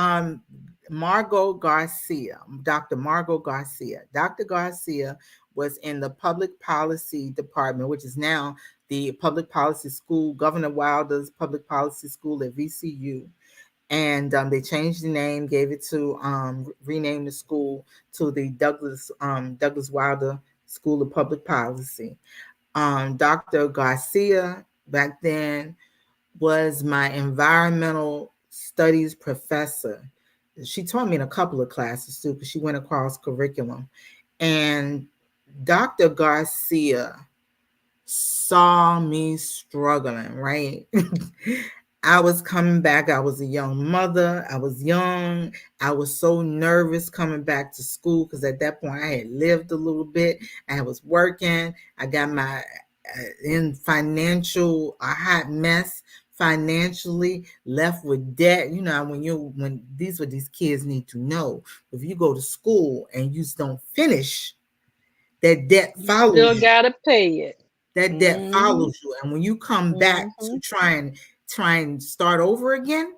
Margot Garcia, Dr. Margot Garcia. Dr. Garcia was in the public policy department, which is now the public policy school, Governor Wilder's public policy school at VCU. And they changed the name, gave it to rename the school to the Douglas Wilder School of Public Policy. Dr. Garcia back then was my environmental studies professor. She taught me in a couple of classes too, because she went across curriculum. And Dr. Garcia saw me struggling, right? I was coming back. I was a young mother. I was young. I was so nervous coming back to school because at that point I had lived a little bit. I was working. I got my in financial a hot mess financially, left with debt. You know, when these what these kids need to know. If you go to school and you don't finish, that debt You follows still you. gotta pay it. That debt Mm-hmm. follows you. And when you come back Mm-hmm. to try and start over again,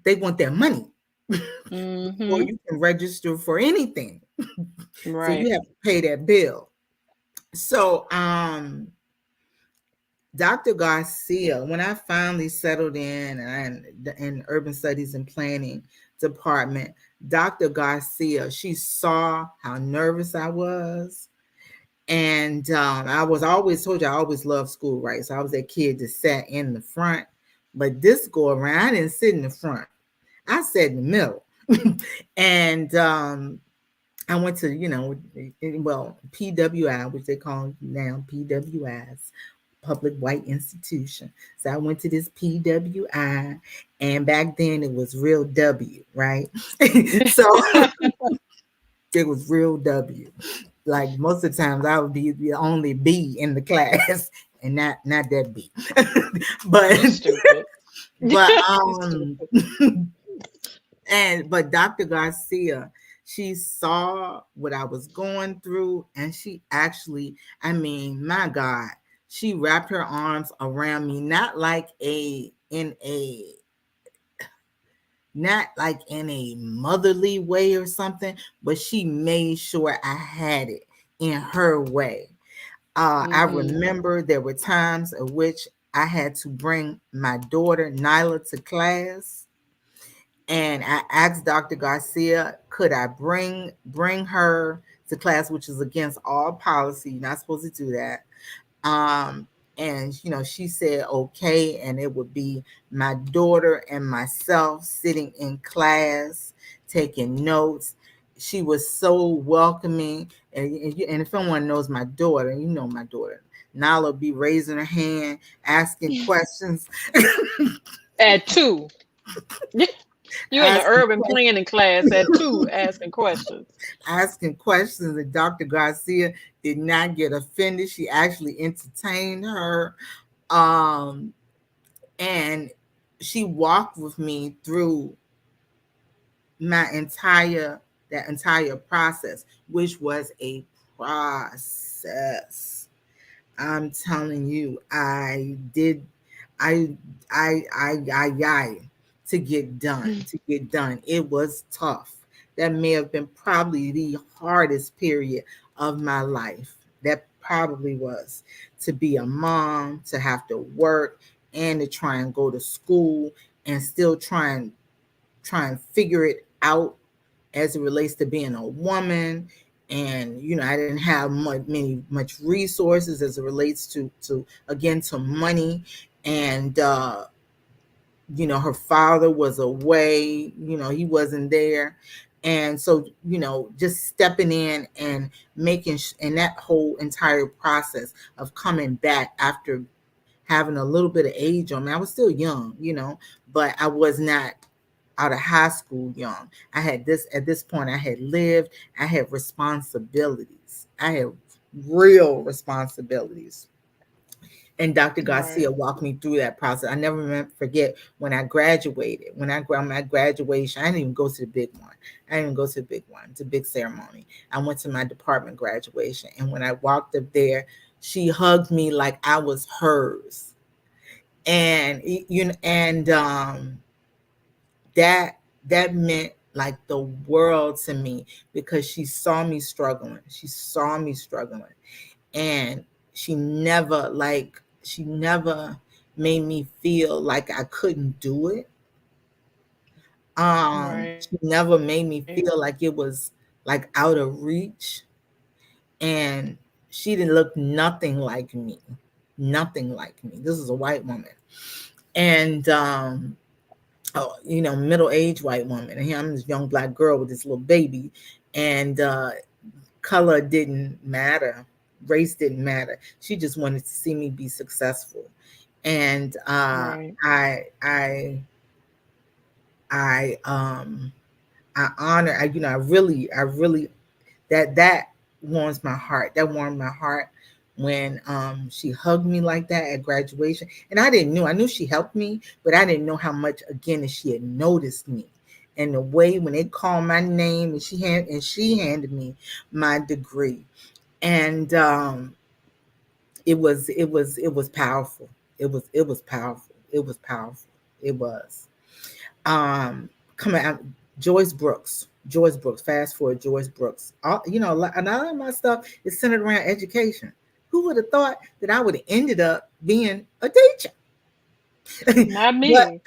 they want their money before Mm-hmm. you can register for anything. So Right. you have to pay that bill. So Dr. Garcia, when I finally settled in urban studies and planning department, Dr. Garcia, she saw how nervous I was. And I was always told you I always loved school, right? So I was that kid that sat in the front. But this go around, I didn't sit in the front. I sat in the middle. And I went to, PWI, which they call now PWIs, Public White Institution. So I went to this PWI, and back then it was real W, right? So it was real W. Like most of the times I would be the only B in the class and not that B. but You stupid. but You stupid. but Dr. Garcia, she saw what I was going through, and she actually, I mean, my God, she wrapped her arms around me, not like in a motherly way or something, but she made sure I had it in her way. I Mm-hmm. remember there were times in which I had to bring my daughter Nyla to class, and I asked Dr. Garcia, could I bring her to class, which is against all policy. You're not supposed to do that. Um, and she said okay, and it would be my daughter and myself sitting in class taking notes. She was so welcoming, and if anyone knows my daughter, you know my daughter. Nala be raising her hand, asking questions. At two. You in the asking urban planning class at 2 asking questions. asking questions, and Dr. Garcia did not get offended. She actually entertained her. Um, and she walked with me through my entire process, which was a process. I'm telling you, I, I to get done, to get done. It was tough. That may have been probably the hardest period of my life. That probably was, to be a mom, to have to work, and to try and go to school, and still try and figure it out as it relates to being a woman. And I didn't have much resources as it relates to again, to money. And her father was away, he wasn't there. And so, just stepping in and and that whole entire process of coming back after having a little bit of age on me. I was still young, but I was not out of high school young. I had this At this point, I had lived, I had responsibilities. I had real responsibilities. And Dr. Right. Garcia walked me through that process. I never forget when I graduated. My graduation, I didn't even go to the big one. I didn't even go to the big one. It's a big ceremony. I went to my department graduation, and when I walked up there, she hugged me like I was hers. And that meant like the world to me, because she saw me struggling. She saw me struggling. And she never made me feel like I couldn't do it. Right. She never made me feel like it was like out of reach. And she didn't look nothing like me. Nothing like me. This is a white woman. And middle-aged white woman. And here I'm this young black girl with this little baby. And color didn't matter. Race didn't matter. She just wanted to see me be successful. And Right. I I honor. I really that warms my heart. That warmed my heart when she hugged me like that at graduation. And I knew she helped me, but I didn't know how much, again, that she had noticed me. And the way when they called my name, and she handed me my degree. And it was powerful. It was powerful. It was powerful. It was. Coming out, Joyce Brooks. Fast forward, Joyce Brooks. A lot of my stuff is centered around education. Who would have thought that I would have ended up being a teacher? Not but me, but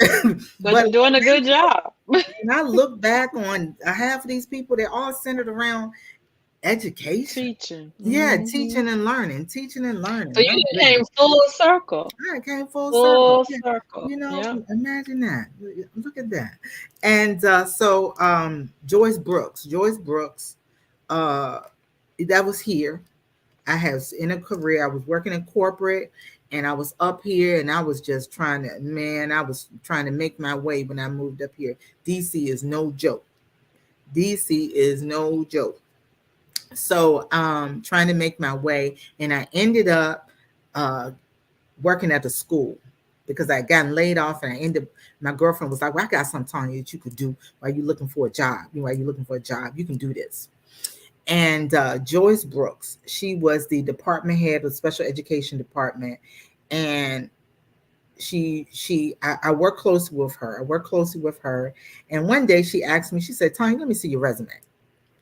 but you're doing a good job. when I look back on half of these people, they're all centered around education. Teaching. Yeah, Hmm. teaching and So learning. Oh you goodness. came full circle. I came full circle. Full Yeah. circle. Yep. Imagine that. Look at that. And so Joyce Brooks, uh, that was here. I was in a career. I was working in corporate, and I was up here, and I was just I was trying to make my way when I moved up here. DC is no joke. DC is no joke. So trying to make my way, and I ended up uh working at the school, because I had gotten laid off. And I ended my girlfriend was like, well, I got something, Tanya, that you could do while you're looking for a job. While you're looking for a job, you can do this. And Joyce Brooks, she was the department head of the special education department. And I work closely with her. And one day she asked me, she said, Tanya, let me see your resume.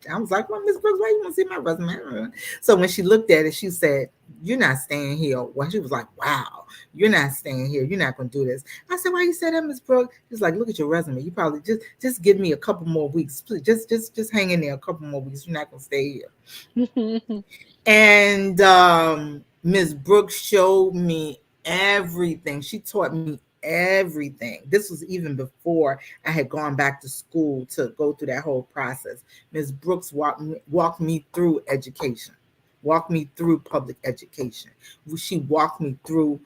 I was like, well, Miss Brooks, why you want to see my resume? So when she looked at it, she said, you're not staying here. Well, she was like, wow, you're not staying here. You're not going to do this. I said, why you say that, Miss Brooks? She's like, look at your resume. You probably just give me a couple more weeks. Please, just hang in there a couple more weeks. You're not going to stay here. And Ms. Brooks showed me everything. She taught me everything. This was even before I had gone back to school to go through that whole process. Ms. Brooks walked me through education, walked me through public education. She walked me through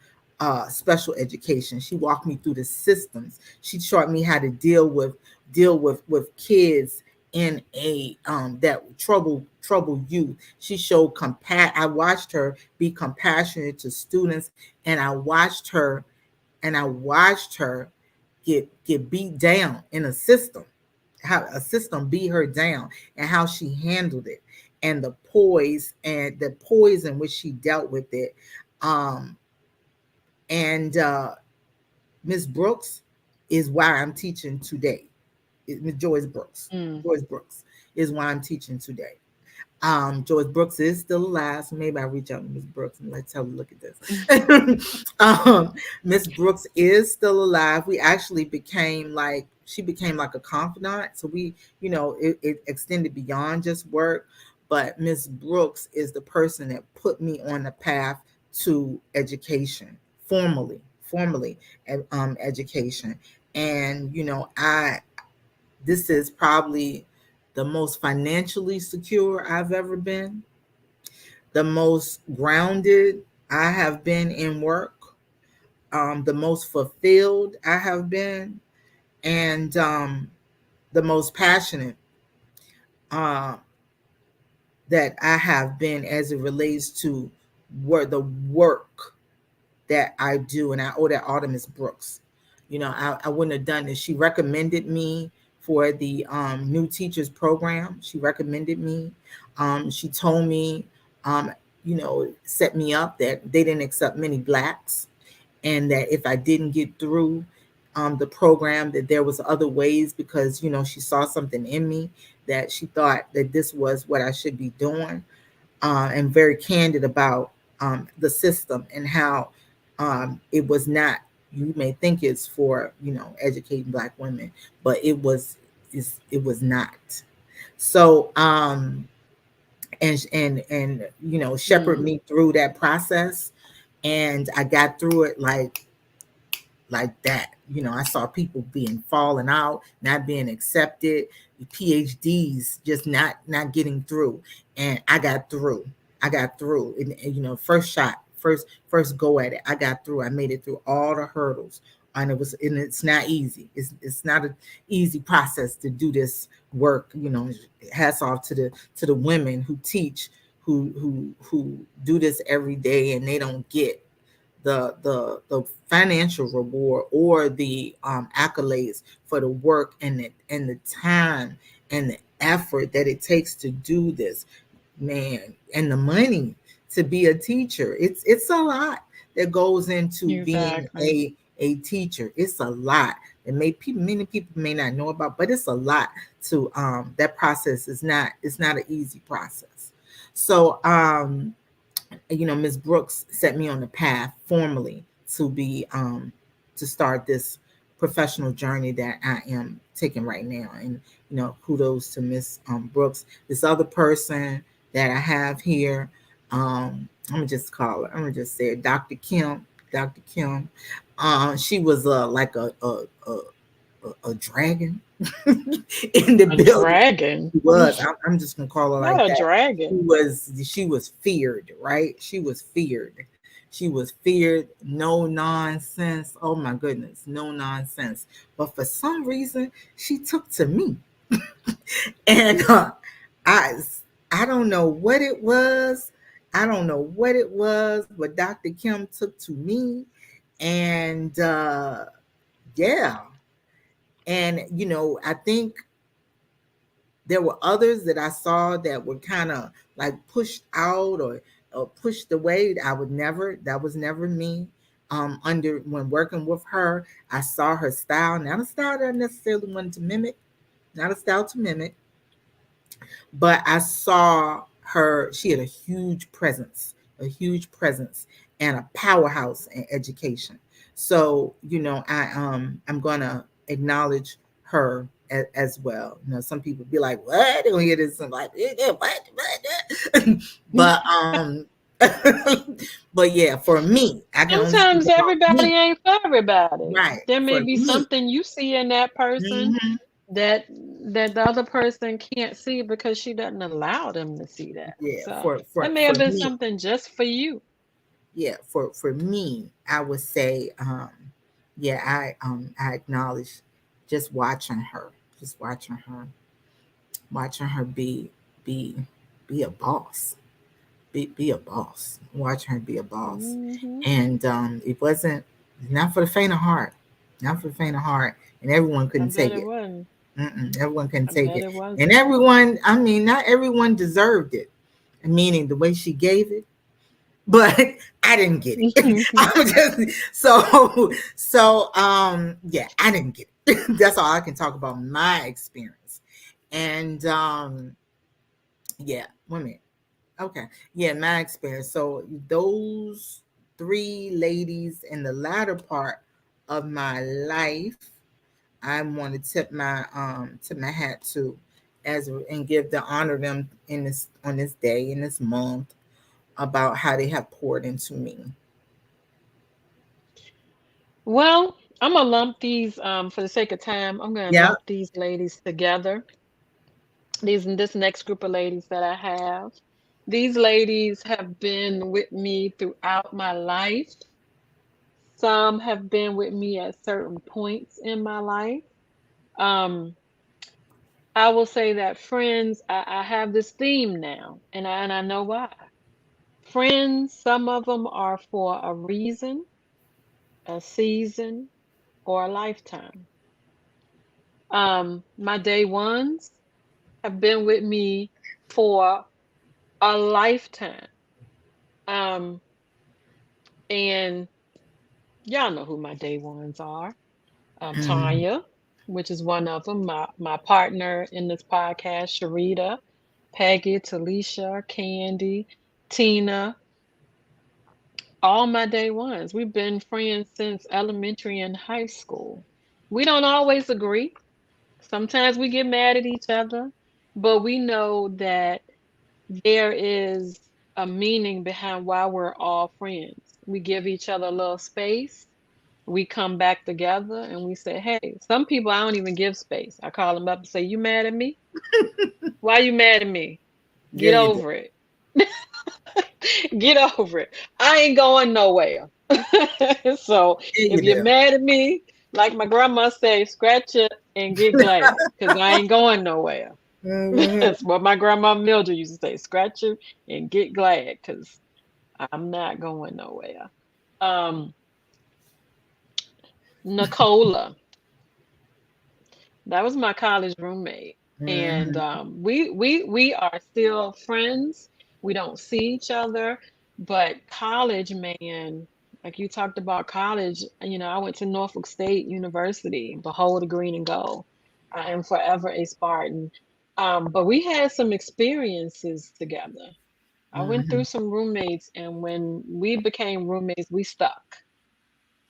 special education. She walked me through the systems. She taught me how to deal with deal with kids in a that trouble youth. She showed I watched her be compassionate to students, and I watched her get beat down in a system, how a system beat her down, and how she handled it, and the poise in which she dealt with it. um and Miss Brooks is why I'm teaching today. Miss Joyce Brooks. Mm. Joyce Brooks is why I'm teaching today. Joyce Brooks is still alive, so maybe I reach out to Miss Brooks and let's have a look at this. Miss Brooks is still alive. We actually became like she became like a confidant, so we, it extended beyond just work. But Miss Brooks is the person that put me on the path to education, formally, education, and I this is probably the most financially secure I've ever been, the most grounded I have been in work, the most fulfilled I have been, and the most passionate uh, that I have been as it relates to the work that I do, and I owe that Artemis Brooks. I wouldn't have done this. She recommended me for the new teachers program. She recommended me. She told me, set me up that they didn't accept many blacks, and that if I didn't get through the program, that there was other ways, because she saw something in me, that she thought that this was what I should be doing, and very candid about the system and how it was not. You may think it's for educating Black women, but it was not. So and shepherd Mm. me through that process, and I got through it like that. I saw people being falling out, not being accepted, PhDs just not getting through, and I got through. I got through, and first shot, first go at it. I got through. I made it through all the hurdles, and it's not easy. It's not an easy process to do this work. Hats off to the women who teach, who do this every day, and they don't get the financial reward or the accolades for the work and the time and the effort that it takes to do this, man, and the money to be a teacher. It's a lot that goes into being Exactly. a teacher. It's a lot that many people may not know about, but it's a lot to that process is not it's not an easy process. So Ms. Brooks set me on the path formally to be to start this professional journey that I am taking right now. And kudos to Miss Brooks. This other person that I have here, I'm gonna just call her. I'm gonna just say it, Dr. Kim. Dr. Kim. She was like a dragon in the A building. dragon. She was. I'm just gonna call her Not like a that. She dragon. was. She was feared, right? She was feared. She was feared. No nonsense. Oh my goodness, no nonsense. But for some reason, she took to me, and I I don't know what it was. I don't know what it was, but Dr. Kim took to me, and yeah, and I think there were others that I saw that were kind of like pushed out or pushed away. That was never me. Under when working with her, I saw her style, not a style that I necessarily wanted to mimic, not a style to mimic, but I saw her. She had a huge presence, and a powerhouse in education. So I'm gonna acknowledge her as well. Some people be like, "What?" They're gonna hear this and like, "Yeah, what?" But but yeah, for me, I can only speak Sometimes about everybody me, ain't for everybody. right? There may For be me, something you see in that person hmm that the other person can't see because she doesn't allow them to see that. yeah, So that may for have been me, something just for you. yeah, for me, I would say, yeah, I acknowledge just watching her. just watching her be be a boss, be a boss, watching her be a boss. Mhm. And it wasn't, not for the faint of heart, not for the faint of heart, and everyone I couldn't bet take it it. wasn't. Everyone couldn't I take bet it, it and wasn't. everyone, I mean, not everyone deserved it, meaning the way she gave it, but I didn't get it. I'm just yeah, I didn't get it. That's all I can talk about my experience. And yeah, women. Okay. Yeah, my experience. So those three ladies in the latter part of my life, I want to tip my hat to, and give the honor them in this, on this day, in this month, about how they have poured into me. Well, I'm gonna lump these for the sake of time. I'm gonna Yeah. lump these ladies together. This next group of ladies that I have. These ladies have been with me throughout my life. Some have been with me at certain points in my life. Um, I will say that friends, I have this theme now, and I know why. Friends, some of them are for a reason, a season, or a lifetime. My day ones have been with me for a lifetime. Um, and y'all know who my day ones are. Mm-hmm. Tanya, which is one of them, my partner in this podcast, Sharita, Peggy, Talisha, Candy, Tina, all my day ones. We've been friends since elementary and high school. We don't always agree. Sometimes we get mad at each other, but we know that there is a meaning behind why we're all friends. We give each other a little space. We come back together and we say, hey, some people I don't even give space. I call them up and say, you mad at me? Why you mad at me? Yeah, Get you do. over it. Get over it. I ain't going nowhere. So Yeah, you if you're do. mad at me, like my grandma say, scratch it and get glad, because I ain't going nowhere. Mm-hmm. That's what my grandma Mildred used to say, scratch it and get glad, because I'm not going nowhere. Um, Nicola, that was my college roommate, and Mm-hmm. we are still friends. We don't see each other, but college, man, like you talked about college. I went to Norfolk State University. Behold the green and gold. I am forever a Spartan. But we had some experiences together. I went Mm-hmm. through some roommates, and when we became roommates, we stuck.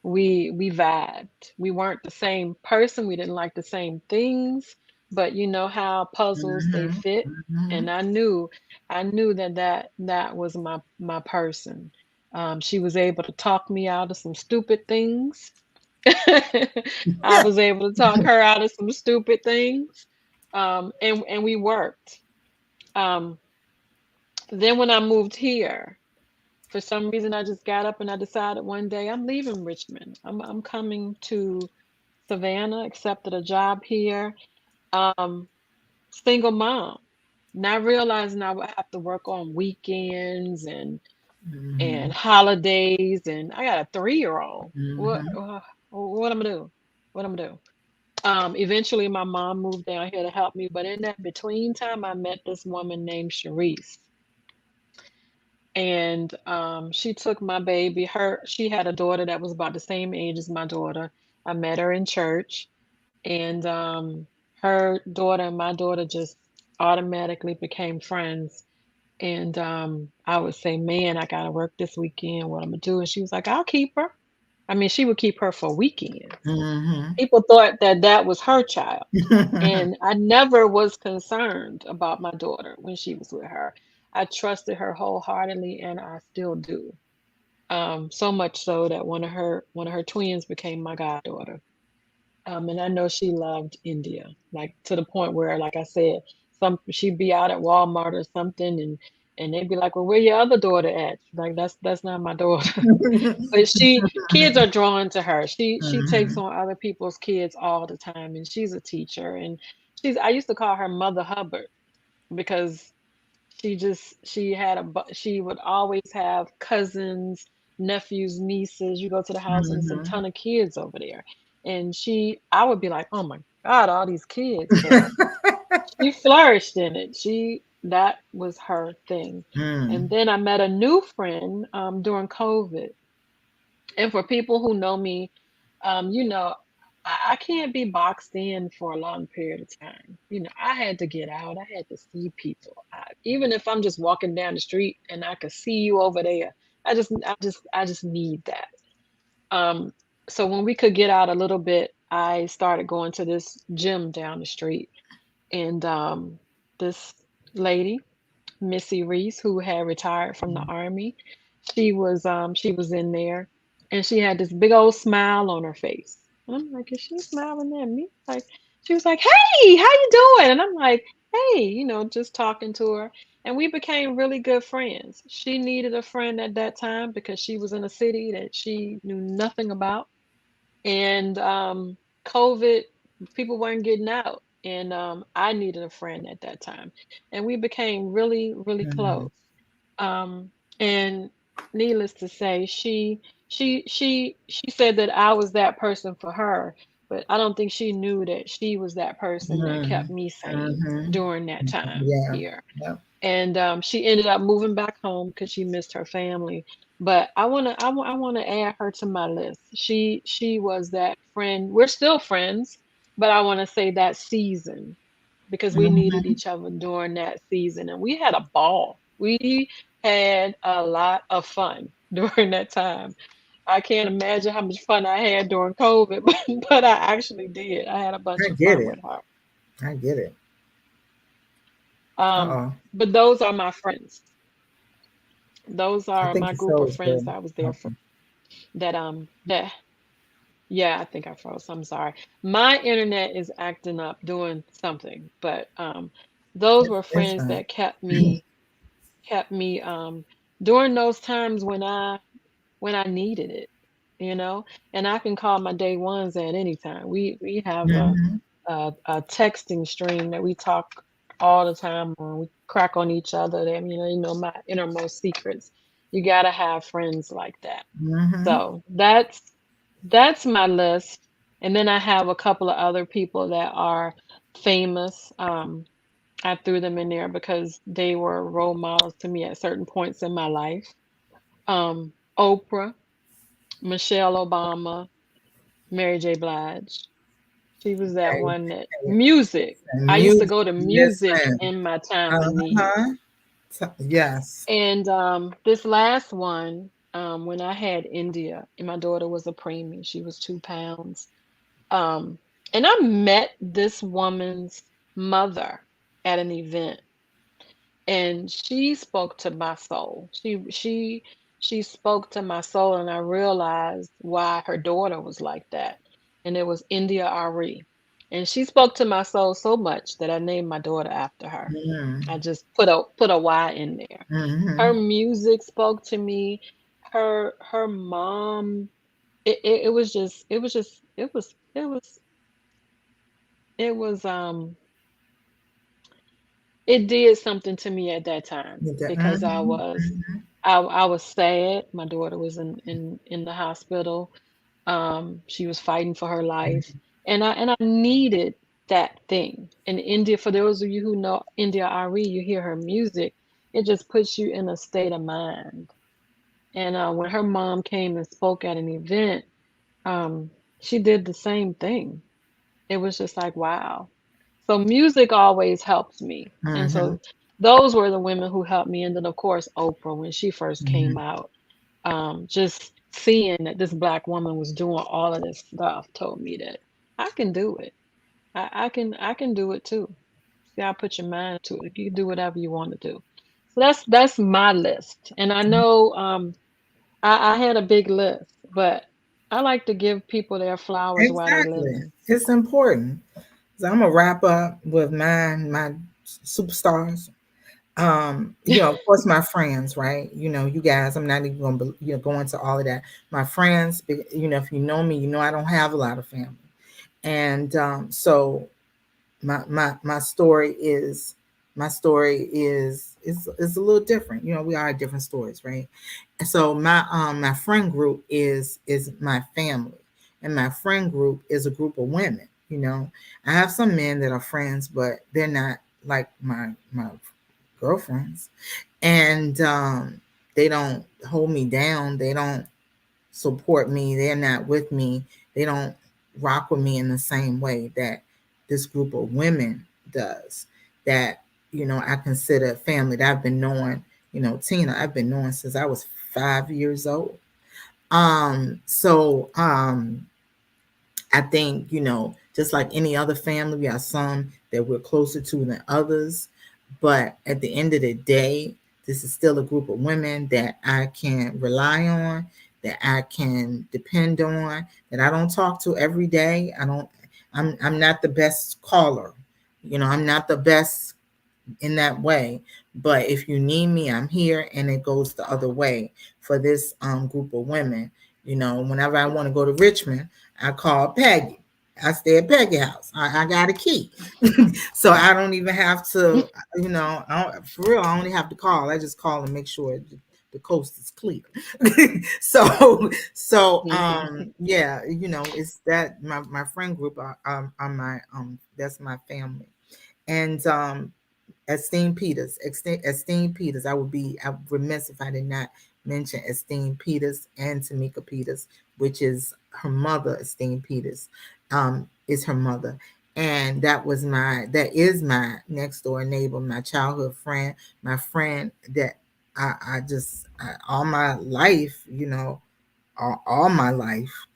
We vibed. We weren't the same person. We didn't like the same things, but you know how puzzles they Mm-hmm. fit. Mm-hmm. And I knew that was my person. She was able to talk me out of some stupid things. I was able to talk her out of some stupid things. And we worked. Um, then when I moved here, for some reason, I just got up and I decided one day I'm leaving Richmond. I'm coming to Savannah, accepted a job here. Um, Single mom, not realizing I would have to work on weekends and Mm-hmm. holidays, and I got a 3-year-old. What Mm-hmm. what I'm gonna do? What I'm gonna do? Eventually, my mom moved down here to help me, but in that between time, I met this woman named Sharice, and she took my baby. She had a daughter that was about the same age as my daughter. I met her in church, and her daughter and my daughter just automatically became friends. And I would say, man, I gotta work this weekend, what I'm gonna do? And she was like, I'll keep her. I mean, she would keep her for weekends. Mm-hmm. People thought that that was her child, and I never was concerned about my daughter when she was with her. I trusted her wholeheartedly, and I still do. So much so that one of her twins became my goddaughter. And I know she loved India, like to the point where, like I said, she'd be out at Walmart or something, and they'd be like, "Well, where your other daughter at?" She's like, "That's not my daughter." But kids are drawn to her. She takes Mhm. on other people's kids all the time, and she's a teacher, and I used to call her Mother Hubbard because she would always have cousins, nephews, nieces. You go to the house and it's a Mhm. ton of kids over there. And I would be like, "Oh my God, all these kids." But she flourished in it. That was her thing. And Mm. then I met a new friend during COVID. And for people who know me, you know, I can't be boxed in for a long period of time. I had to get out. I had to see people. Even if I'm just walking down the street and I could see you over there, I just need that. Um, so when we could get out a little bit, I started going to this gym down the street, and this lady, Missy Reese, who had retired from the army. She was in there, and she had this big old smile on her face. And I'm like, is she smiling at me? Like, she was like, "Hey, how you doing?" And I'm like, "Hey," just talking to her. And we became really good friends. She needed a friend at that time because she was in a city that she knew nothing about. And COVID, people weren't getting out, and I needed a friend at that time, and we became really, really close. Mhm. Um, and needless to say, she said that I was that person for her, but I don't think she knew that she was that person that kept Mhm. me sane Mhm. during that time Yeah. here. Yep. And she ended up moving back home because she missed her family. But I wanna add her to my list. She was that friend. We're still friends, but I want to say that season, because we needed Mhm. each other during that season, and we had a ball. We had a lot of fun during that time. I can't imagine how much fun I had during COVID, but I actually did. I had a bunch I of get fun it. with her. I get it. Um, Uh-oh. but those are my friends. Those I are think my the group show of is friends good. that I was there for. Okay. Yeah, I think I froze. I'm sorry. My internet is acting up doing something, but those were It's friends fine. that kept me during those times when I needed it, you know. And I can call my day ones at any time. We have Mhm. a texting stream that we talk all the time on. We crack on each other. Them, my innermost secrets. You gotta have friends like that. Mhm. So that's my list. And then I have a couple of other people that are famous. I threw them in there because they were role models to me at certain points in my life. Oprah, Michelle Obama, Mary J. Blige. She was that Okay. one that Okay. music. And I used to music. go to music Listen. in my time of need. Uh-huh. Yes. And this last one, when I had India, and my daughter was a preemie, she was 2 pounds. Um, and I met this woman's mother at an event, and she spoke to my soul. She spoke to my soul, and I realized why her daughter was like that. And it was India Ari. And she spoke to my soul so much that I named my daughter after her. I Mm. just put a Y in there. Her Mhm. music spoke to me. Her mom, it was it did something to me at that time because I Mhm. was Mhm. I, I was sad. My daughter was in the hospital. She was fighting for her life, and I needed that thing. And India, for those of you who know India Ari, you hear her music, it just puts you in a state of mind. And when her mom came and spoke at an event, um, she did the same thing. It was just like, wow. So music always helps me. And Mhm. so those were the women who helped me. And then, of course, Oprah, when she first came Mhm. out, just seeing that this Black woman was doing all of this stuff told me that I can do it. I can do it too. See, I put your mind to it. You can do whatever you want to do. So that's my list. And I know I had a big list, but I like to give people their flowers while they're Exactly. living. It's important. So I'm gonna wrap up with my superstars. Of course, my friends, right? You guys, I'm not even going to, go into all of that. My friends, if you know me, I don't have a lot of family. And so my story is a little different. We are different stories, right? And so my friend group is my family, and my friend group is a group of women. I have some men that are friends, but they're not like my girlfriends, and they don't hold me down. They don't support me. They're not with me. They don't rock with me in the same way that this group of women does. That I consider family. That I've been knowing. Tina, I've been knowing since I was 5 years old. So I think, just like any other family, we have some that we're closer to than others. But at the end of the day, this is still a group of women that I can rely on, that I can depend on, that I don't talk to every day. I'm not the best caller. I'm not the best in that way. But if you need me, I'm here, and it goes the other way for this group of women. Whenever I want to go to Richmond, I call Peggy. I stay at Peggy house. I got a key. So I don't even have to, for real, I only have to call. I just call and make sure the coast is clear. So yeah, it's that my friend group are my that's my family. And Esteem Peters. I would remiss if I did not mention Esteem Peters and Tamika Peters, which is her mother. Esteem Peters, is her mother, and that is my next door neighbor, my childhood friend, my friend that all my life, all my life,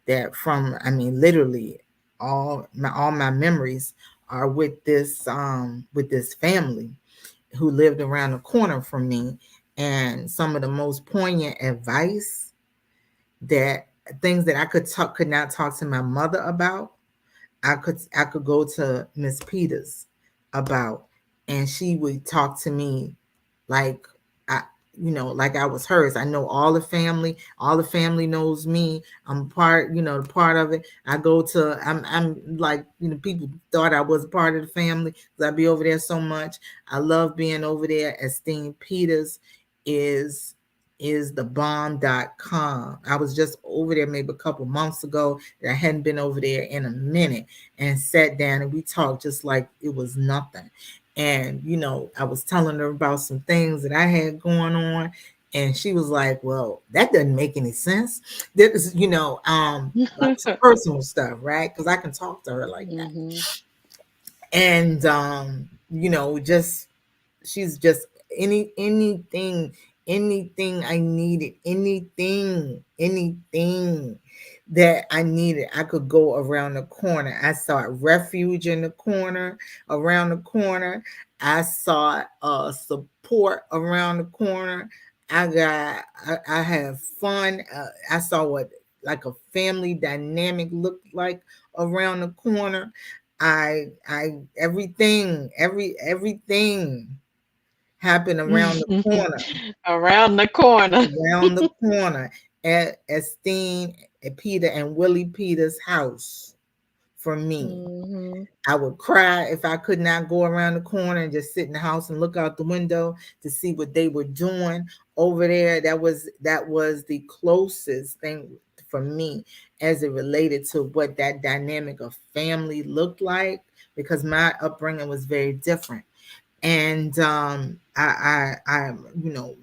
that from I mean literally all my memories are with this family who lived around the corner from me. And some of the most poignant advice, that things that I could not talk to my mother about, I could go to Miss Peters about, and she would talk to me like I like I was hers. I know all the family. All the family knows me. I'm part of it. I'm like, people thought I was part of the family because I be over there so much. I love being over there. Esteem Peters is is the bomb.com. I was just over there maybe a couple months ago. I hadn't been over there in a minute, and sat down and we talked just like it was nothing. And I was telling her about some things that I had going on, and she was like, well, that doesn't make any sense. That is, like some personal stuff, right? Because I can talk to her like that. Mhm. And just she's just anything I needed, anything that I needed, I could go around the corner. I saw a refuge in the corner, around the corner. I saw support around the corner. I have fun. I saw what like a family dynamic looked like around the corner. I everything happened around the corner, Around the corner. around the corner at Esteem, Peter, and Willie Peters' house for me. Mhm. I would cry if I could not go around the corner and just sit in the house and look out the window to see what they were doing over there. That was the closest thing for me as it related to what that dynamic of family looked like, because my upbringing was very different. And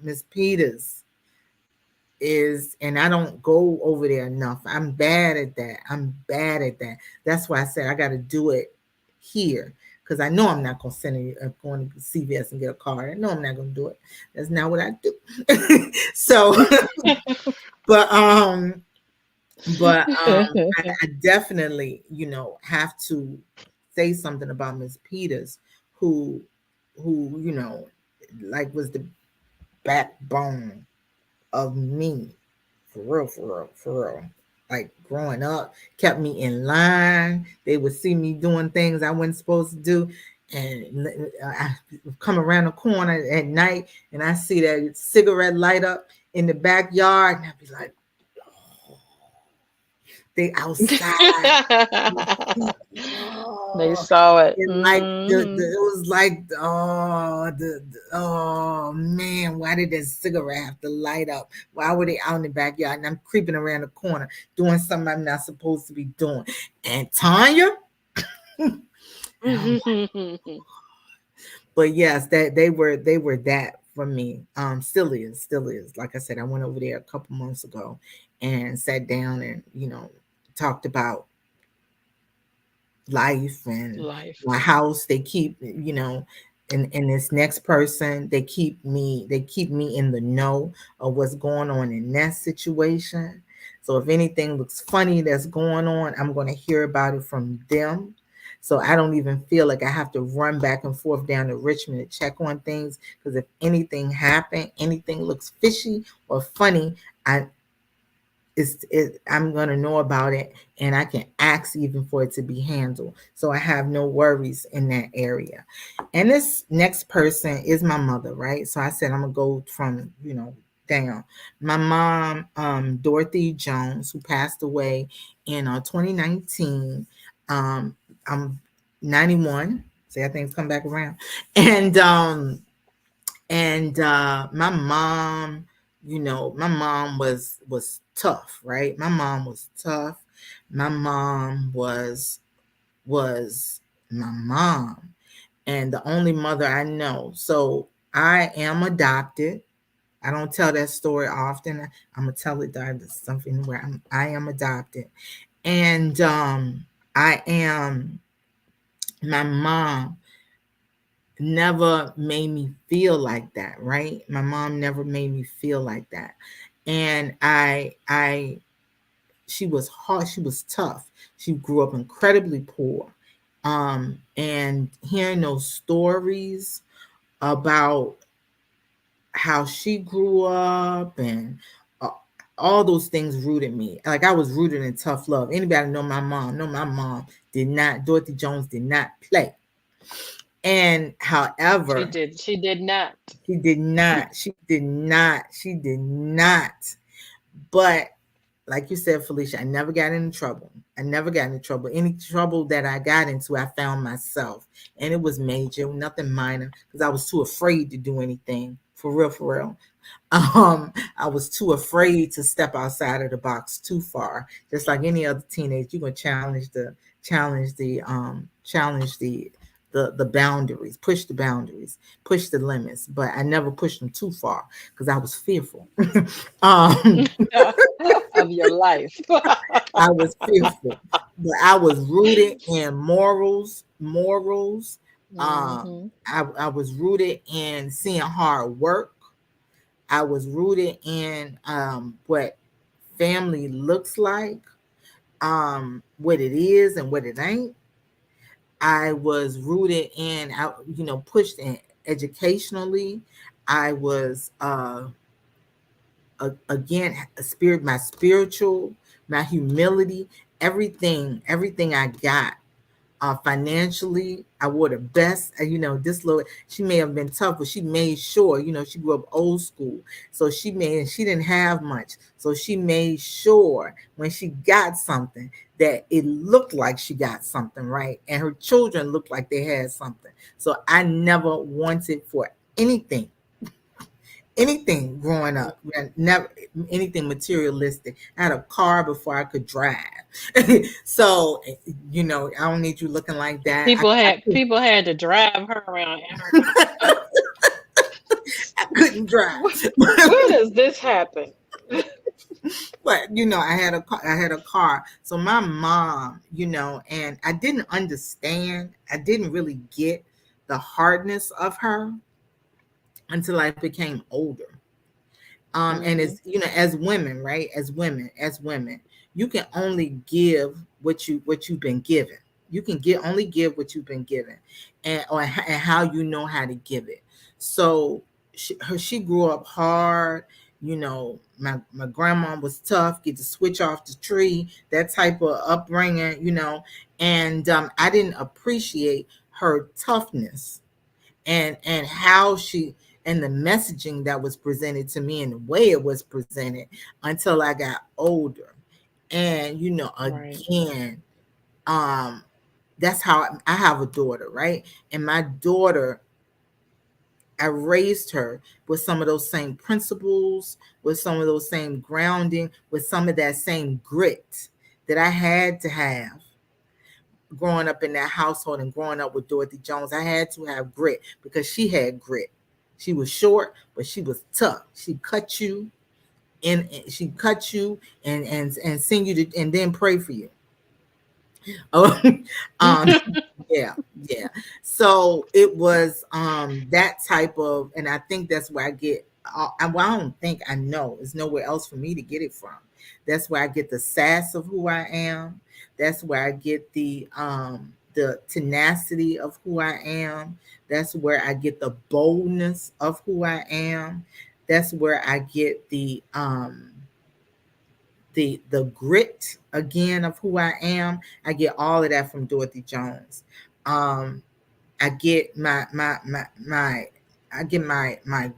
Miss Peters is, and I don't go over there enough. I'm bad at that. That's why I said I got to do it here, because I know I'm not going to going to CVS and get a card. I know I'm not going to do it. That's not what I do. So, but I definitely have to say something about Miss Peters, who like was the backbone of me, for real, for real, for real. Like growing up, kept me in line. They would see me doing things I wasn't supposed to do. and I come around the corner at night and I see that cigarette light up in the backyard, and I'd be like, they outside. They Oh, saw it. it like Hmm. it was like oh man, why did that cigarette have to light up? Why were they out in the backyard? And I'm creeping around the corner doing something I'm not supposed to be doing. And Tanya, oh, but yes, that they were that for me. Still is. Like I said, I went over there a couple months ago and sat down and talked about life and Life. my house. They keep and this next person, they keep me in the know of what's going on in that situation. So if anything looks funny that's going on, I'm going to hear about it from them. So I don't even feel like I have to run back and forth down to Richmond to check on things, because if anything happened, anything looks fishy or funny, I I'm gonna know about it, and I can ask even for it to be handled. So I have no worries in that area. And this next person is my mother, right? So I said I'm gonna go from down. My mom, Dorothy Jones, who passed away in 2019. I'm 91. See, I think it's come back around, and my mom, my mom was tough, right? My mom was tough. My mom was my mom, and the only mother I know. So I am adopted. I don't tell that story often. I'm gonna tell it, that it's something where I am adopted. And I am my mom never made me feel like that, right? My mom never made me feel like that. And she was hard, she was tough. She grew up incredibly poor. And hearing those stories about how she grew up and uh, all those things rooted me. Like I was rooted in tough love. Anybody know my mom did not, Dorothy Jones did not play. And She however, did. She did not. she did not. She did not. She did not. But like you said, Felicia, I never got into trouble. I never got into trouble. Any trouble that I got into, I found myself. And it was major, nothing minor, because I was too afraid to do anything. For real, for real. I was too afraid to step outside of the box too far. Just like any other teenager, you're gonna challenge the boundaries, push the boundaries, push the limits. But I never pushed them too far because I was fearful. um, Of your life. I was fearful, but I was rooted in morals. Hmm. I was rooted in seeing hard work. I was rooted in what family looks like, what it is and what it ain't. I was rooted in, pushed in educationally. I was, again, a spirit, my spiritual, my humility, everything I got. Financially, I wore the best. This little, she may have been tough, but she made sure, she grew up old school. So she didn't have much. So she made sure when she got something that it looked like she got something, right? And her children looked like they had something. So I never wanted for anything growing up. Never anything materialistic. I had a car before I could drive. So I don't need you looking like that. People had to drive her around in her car. I couldn't drive. Where does this happen? But I had a car. So my mom, and I didn't understand. I didn't really get the hardness of her until I became older. And Hmm. as women, right? As women, you can only give what you've been given. You can only give what you've been given, and how you know how to give it. So she grew up hard. My grandma was tough, get to switch off the tree, that type of upbringing. And I didn't appreciate her toughness and how she and the messaging that was presented to me and the way it was presented until I got older. And Right. again, um that's how I have a daughter, right? And my daughter, I raised her with some of those same principles, with some of those same grounding, with some of that same grit that I had to have growing up in that household and growing up with Dorothy Jones. I had to have grit because she had grit. She was short, but she was tough. She cut you she cut you and sing you to, and then pray for you. Oh, um, yeah, yeah. So it was that type of, and I think that's where I get. Well, I don't think, I know. There's nowhere else for me to get it from. That's where I get the sass of who I am. That's where I get the tenacity of who I am. That's where I get the boldness of who I am. That's where I get the grit again of who I am. I get all of that from Dorothy Jones. Um, I get my I get my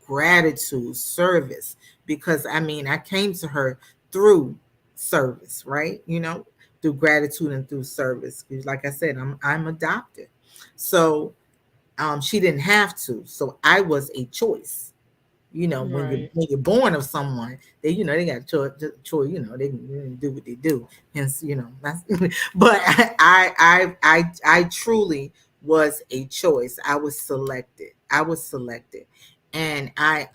gratitude service, because I mean I came to her through service, right? Through gratitude and through service. 'Cause like I said, I'm adopted, so she didn't have to. So I was a choice. When you Right. when you're born of someone, they got choice. They can do what they do. Hence, that's, but I truly was a choice. I was selected. And I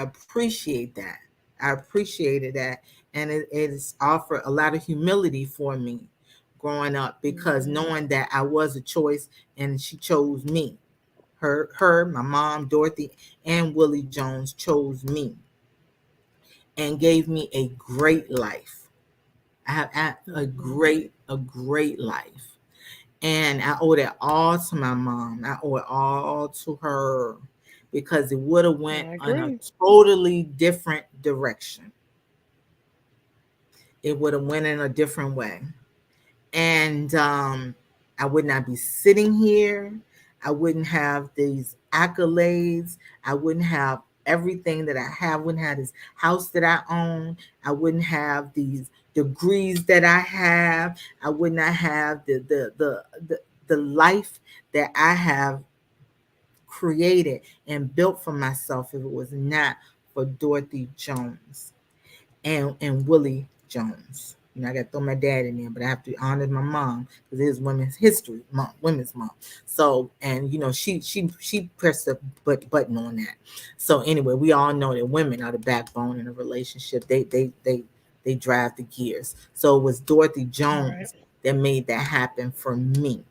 appreciate that. I appreciated that, and it has offered a lot of humility for me growing up, because Mhm. knowing that I was a choice and she chose me. My mom, Dorothy, and Willie Jones chose me and gave me a great life. I have Mhm. a great life. And I owe that all to my mom. I owe it all to her, because it would have went I in a agree. totally different direction. It would have went in a different way. And I would not be sitting here. I wouldn't have these accolades. I wouldn't have everything that I have. Wouldn't have this house that I own. I wouldn't have these degrees that I have. I would not have the life that I have created and built for myself if it was not for Dorothy Jones and Willie Jones. I got to throw my dad in there, but I have to honor my mom because it is Women's History Month, Women's Month. So, and she pressed the button on that. So anyway, we all know that women are the backbone in a relationship. They drive the gears. So it was Dorothy Right. Jones that made that happen for me,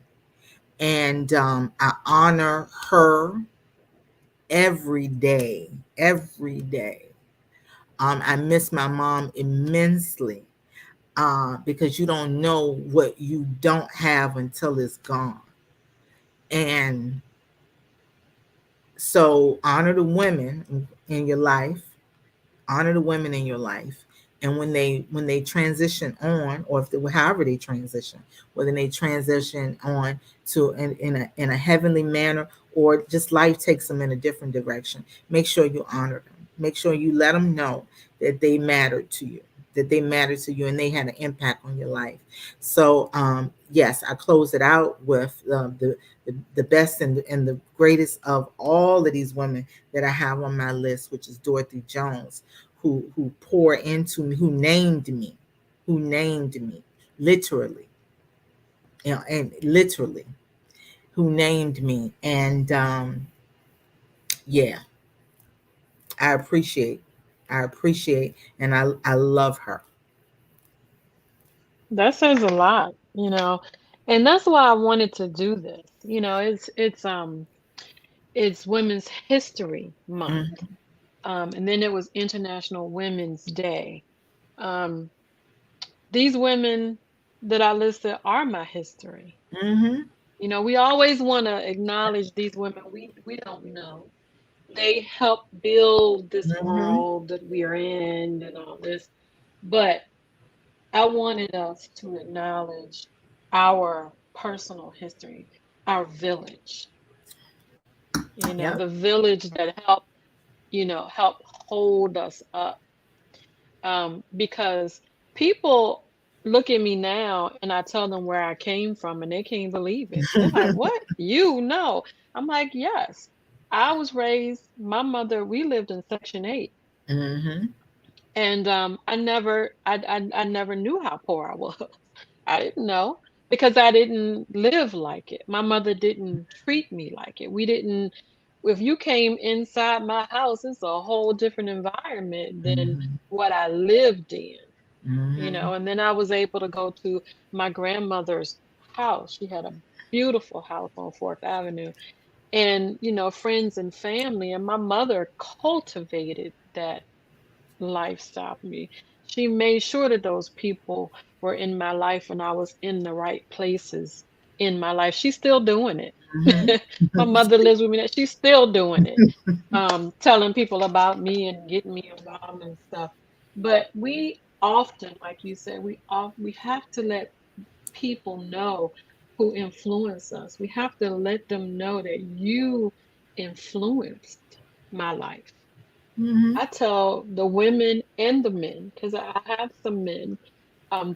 and I honor her every day, every day. I miss my mom immensely, because you don't know what you don't have until it's gone. And so honor the women in your life, honor the women in your life, and when they transition on, or if they, however they transition, whether they transition on to in a heavenly manner, or just life takes them in a different direction, make sure you honor them. Make sure you let them know that they matter to you, and they had an impact on your life. So yes, I close it out with the best and the greatest of all of these women that I have on my list, which is Dorothy Jones, who poured into me, who named me, literally, and literally, who named me, and yeah, I appreciate, and I love her. That says a lot, and that's why I wanted to do this. It's Women's History Month, Mm-hmm, and then it was International Women's Day. Um, these women that I listed are my history. mm-hmm, We always want to acknowledge these women we don't know. They helped build this mm-hmm. world that we are in and all this. But I wanted us to acknowledge. our personal history, our village, Yep. the village that help hold us up. Because people look at me now and I tell them where I came from and they can't believe it. They're like, "What? You know?" I'm like, "Yes. I was raised, my mother, we lived in Section 8. Mm-hmm. And I never knew how poor I was. I didn't know because I didn't live like it. My mother didn't treat me like it. We didn't If you came inside my house, it's a whole different environment than Mm-hmm. what I lived in. Mm-hmm. And then I was able to go to my grandmother's house. She had a beautiful house on 4th Avenue and, friends and family. And my mother cultivated that lifestyle for me. She made sure that those people were in my life and I was in the right places in my life. She's still doing it. My mother lives with me now. She's still doing it. Telling people about me and getting me involved and stuff. But we often, like you said, we have to let people know who influence us. We have to let them know that you influenced my life. Mm-hmm. I tell the women and the men, because I have some men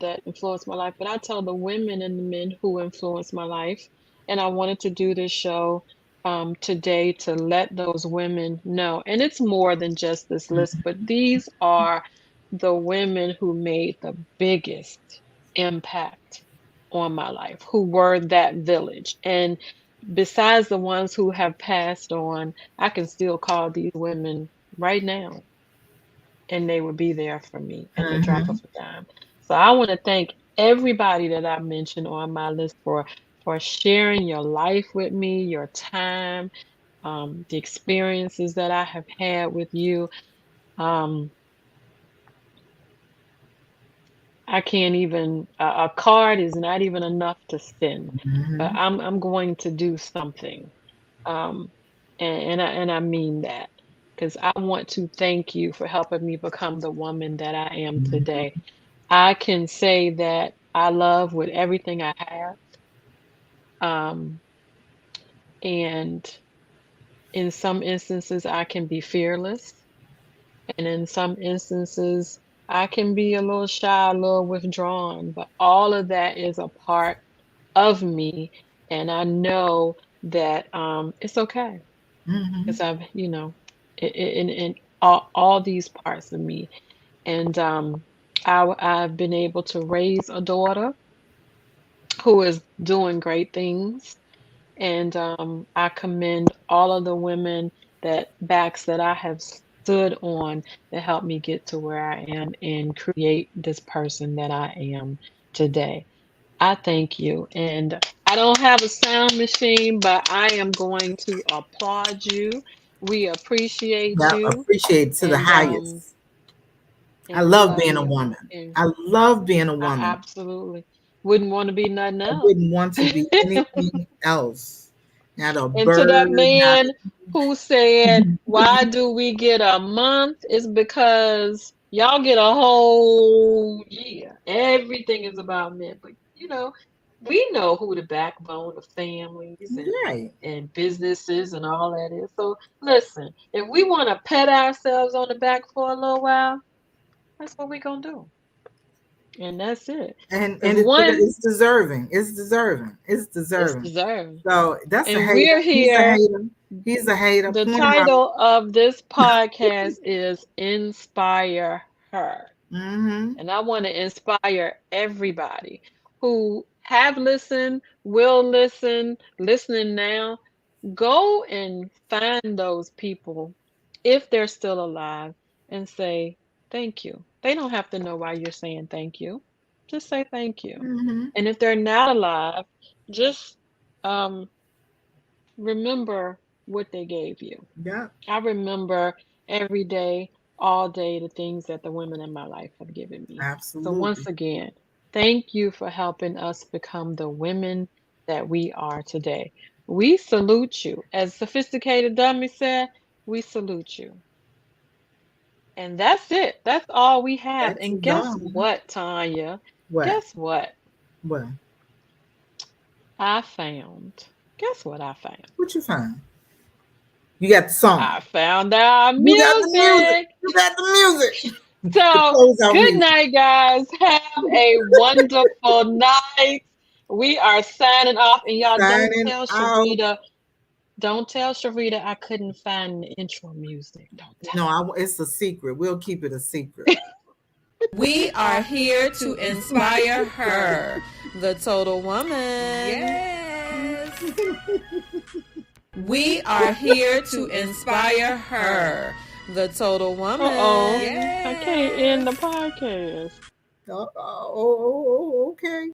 that influence my life, but I tell the women and the men who influence my life. And I wanted to do this show today to let those women know. And it's more than just this list, but these are the women who made the biggest impact on my life, who were that village. And besides the ones who have passed on, I can still call these women right now and they would be there for me at the drop Mm-hmm. of a dime. So I want to thank everybody that I mentioned on my list for sharing your life with me, your time, the experiences that I have had with you. Um, I can't even a card is not even enough to send, but Mm-hmm. I'm going to do something, um, and I mean that because I want to thank you for helping me become the woman that I am today. I can say that I love with everything I have. Um, and in some instances, I can be fearless. And in some instances, I can be a little shy, a little withdrawn. But all of that is a part of me. And I know that it's okay Mm-hmm. because in all these parts of me. And I've been able to raise a daughter who is doing great things. And I commend all of the women that backs that I have stood on that helped me get to where I am and create this person that I am today. I thank you. And I don't have a sound machine, but I am going to applaud you. We appreciate Yeah, you appreciate to the and highest. I we love love being a you. woman. And I love being a I woman. absolutely wouldn't want to be nothing I else. wouldn't want to be anything else. Not a And to that bird, not man who said, "Why do we get a month?" It's because y'all get a whole year. Everything is about men. But we know who the backbone of families right. and businesses and all that is. So listen, if we want to pat ourselves on the back for a little while, that's what we're gonna do. And that's it. And Because it's one it's deserving. It's deserving. It's is deserving. deserved. So that's a And hater. we're He's a here. hater. He's a hater. The Point him out. title of this podcast is Inspire Her. Mm-hmm. And I want to inspire everybody who have listened, will listen, listening now. Go and find those people if they're still alive and say thank you. They don't have to know why you're saying thank you. Just say thank you. Mm-hmm. And if they're not alive, just um, remember what they gave you. Yeah, I remember every day, all day, the things that the women in my life have given me. So, absolutely. once again, thank you for helping us become the women that we are today. We salute you. As Sophisticated Dummy said, we salute you. And that's it. That's all we have. That's And is guess all. what, Tanya? What? Guess what? What? I found. Guess what I found? What you find? You got the song. I found our You got the music. music. You got the music. The So, closeout good music. night, guys. Have a wonderful night. We are signing off, and y'all Signing out. don't tell Sharita I couldn't find the intro music. Don't tell No, it's a secret. We'll keep it a secret. We are here to inspire her, the total woman. Yes. We are here to inspire her, the total woman. Uh-oh. Yes. I can't end the podcast. Okay.